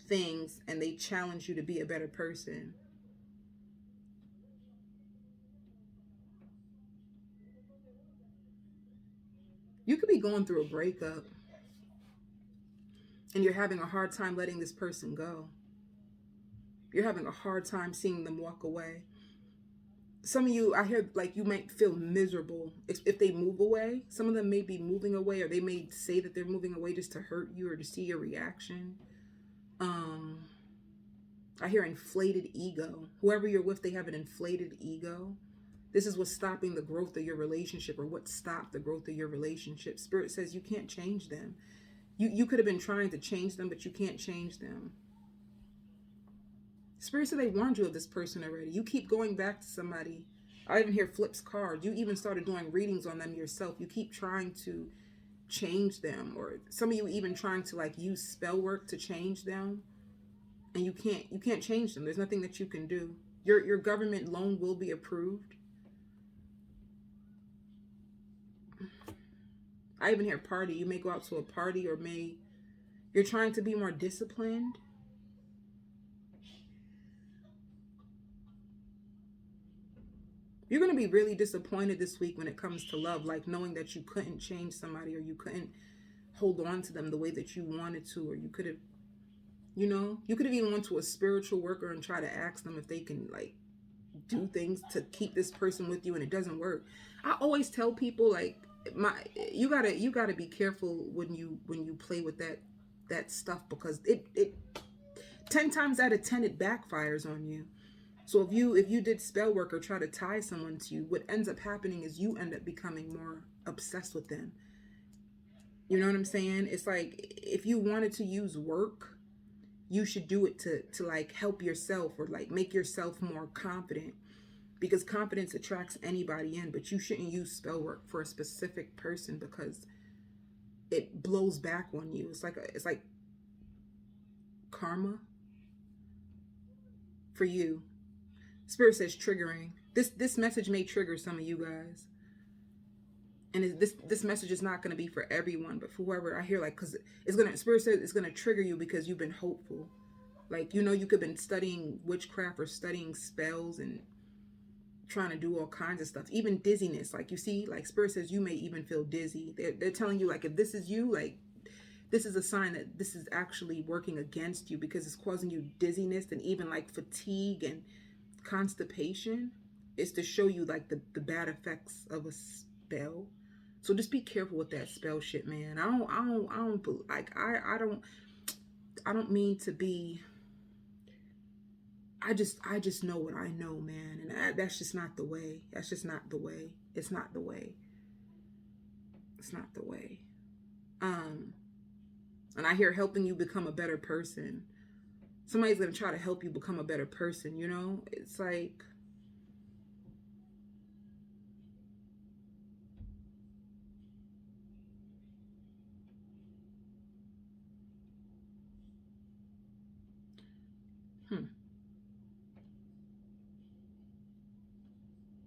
things and they challenge you to be a better person. You could be going through a breakup and you're having a hard time letting this person go. You're having a hard time seeing them walk away. Some of you, I hear like you might feel miserable if they move away. Some of them may be moving away, or they may say that they're moving away just to hurt you or to see your reaction. I hear inflated ego. Whoever you're with, they have an inflated ego. This is what's stopping the growth of your relationship, or what stopped the growth of your relationship. Spirit says you can't change them. You could have been trying to change them, but you can't change them. Spirit said they warned you of this person already. You keep going back to somebody. I even hear flips cards. You even started doing readings on them yourself. You keep trying to change them, or some of you even trying to like use spell work to change them, and you can't change them. There's nothing that you can do. Your government loan will be approved. I even hear party. You may go out to a party, or you're trying to be more disciplined. You're going to be really disappointed this week when it comes to love, like knowing that you couldn't change somebody, or you couldn't hold on to them the way that you wanted to, or you could have, you could have even went to a spiritual worker and try to ask them if they can like do things to keep this person with you, and it doesn't work. I always tell people, like, you gotta be careful when you play with that stuff, because it 10 times out of 10 it backfires on you. So if you did spell work or try to tie someone to you, what ends up happening is you end up becoming more obsessed with them. You know what I'm saying? It's like, if you wanted to use work, you should do it to like help yourself, or like make yourself more confident, because confidence attracts anybody in. But you shouldn't use spell work for a specific person, because it blows back on you. It's like karma for you. Spirit says triggering. This message may trigger some of you guys. And this message is not going to be for everyone, but for whoever. I hear, like, because Spirit says it's going to trigger you because you've been hopeful. Like, you could have been studying witchcraft or studying spells and trying to do all kinds of stuff. Even dizziness. Like, you see, like, Spirit says you may even feel dizzy. They're telling you, like, if this is you, like, this is a sign that this is actually working against you, because it's causing you dizziness and even like fatigue and constipation. Is to show you, like, the bad effects of a spell. So just be careful with that spell shit, man. I don't mean to be. I just know what I know, man, and that's just not the way. That's just not the way. It's not the way. It's not the way. And I hear helping you become a better person. Somebody's gonna try to help you become a better person. It's like.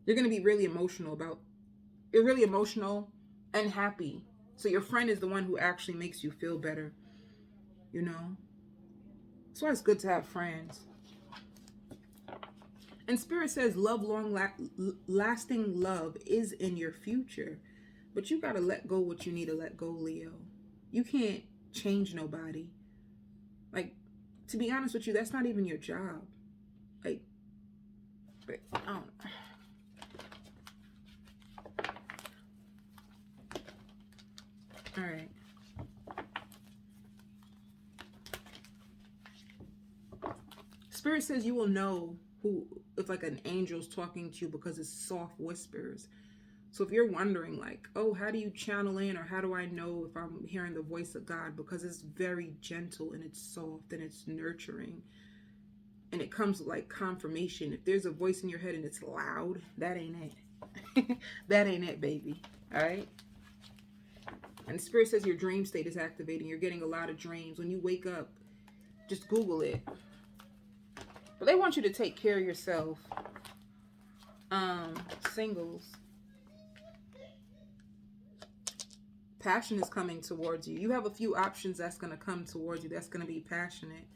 You're going to be really emotional you're really emotional and happy. So your friend is the one who actually makes you feel better. That's why it's good to have friends. And Spirit says lasting love is in your future. But you got to let go what you need to let go, Leo. You can't change nobody. Like, to be honest with you, that's not even your job. Like, I don't. All right. Spirit says you will know if like an angel's talking to you, because it's soft whispers. So if you're wondering, like, oh, how do you channel in, or how do I know if I'm hearing the voice of God? Because it's very gentle and it's soft and it's nurturing. And it comes with like confirmation. If there's a voice in your head and it's loud, that ain't it. That ain't it, baby. All right? And Spirit says your dream state is activating. You're getting a lot of dreams. When you wake up, just Google it. But they want you to take care of yourself. Singles. Passion is coming towards you. You have a few options that's going to come towards you. That's going to be passionate.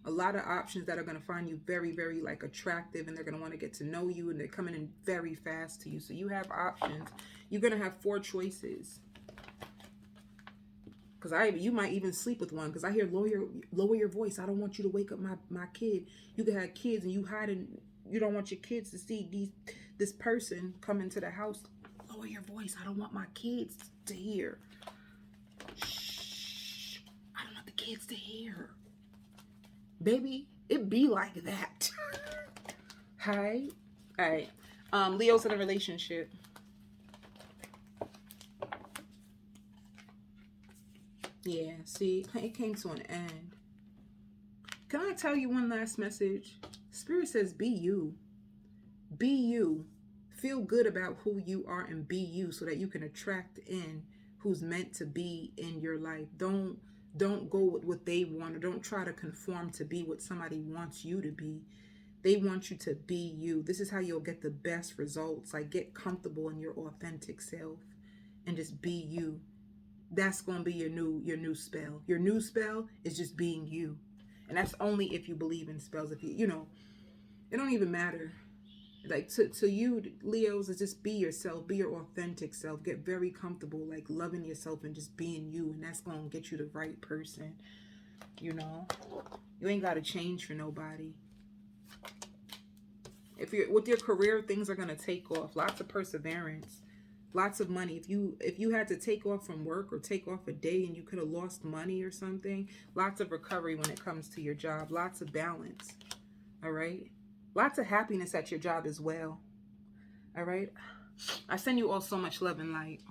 A lot of options that are going to find you very, very like attractive, and they're going to want to get to know you, and they're coming in very fast to you. So you have options. You're going to have 4 choices. Because you might even sleep with one. Because I hear lower your voice. I don't want you to wake up my kid. You can have kids and you hiding. You don't want your kids to see this person come into the house. Lower your voice. I don't want my kids to hear. Shh. I don't want the kids to hear. Baby, it be like that. Hi. All right. Leo's in a relationship. Yeah, see, it came to an end. Can I tell you one last message? Spirit says, be you. Be you. Feel good about who you are and be you, so that you can attract in who's meant to be in your life. Don't go with what they want, or don't try to conform to be what somebody wants you to be. They want you to be you. This is how you'll get the best results. Like, get comfortable in your authentic self and just be you. That's going to be your new spell. Your new spell is just being you. And that's only if you believe in spells. If it don't even matter. Like, to you, Leos, is just be yourself. Be your authentic self. Get very comfortable, like, loving yourself and just being you. And that's going to get you the right person. You ain't got to change for nobody. If you're with your career, things are going to take off. Lots of perseverance, lots of money. If you had to take off from work or take off a day and you could have lost money or something, lots of recovery when it comes to your job. Lots of balance. All right. Lots of happiness at your job as well. All right. I send you all so much love and light.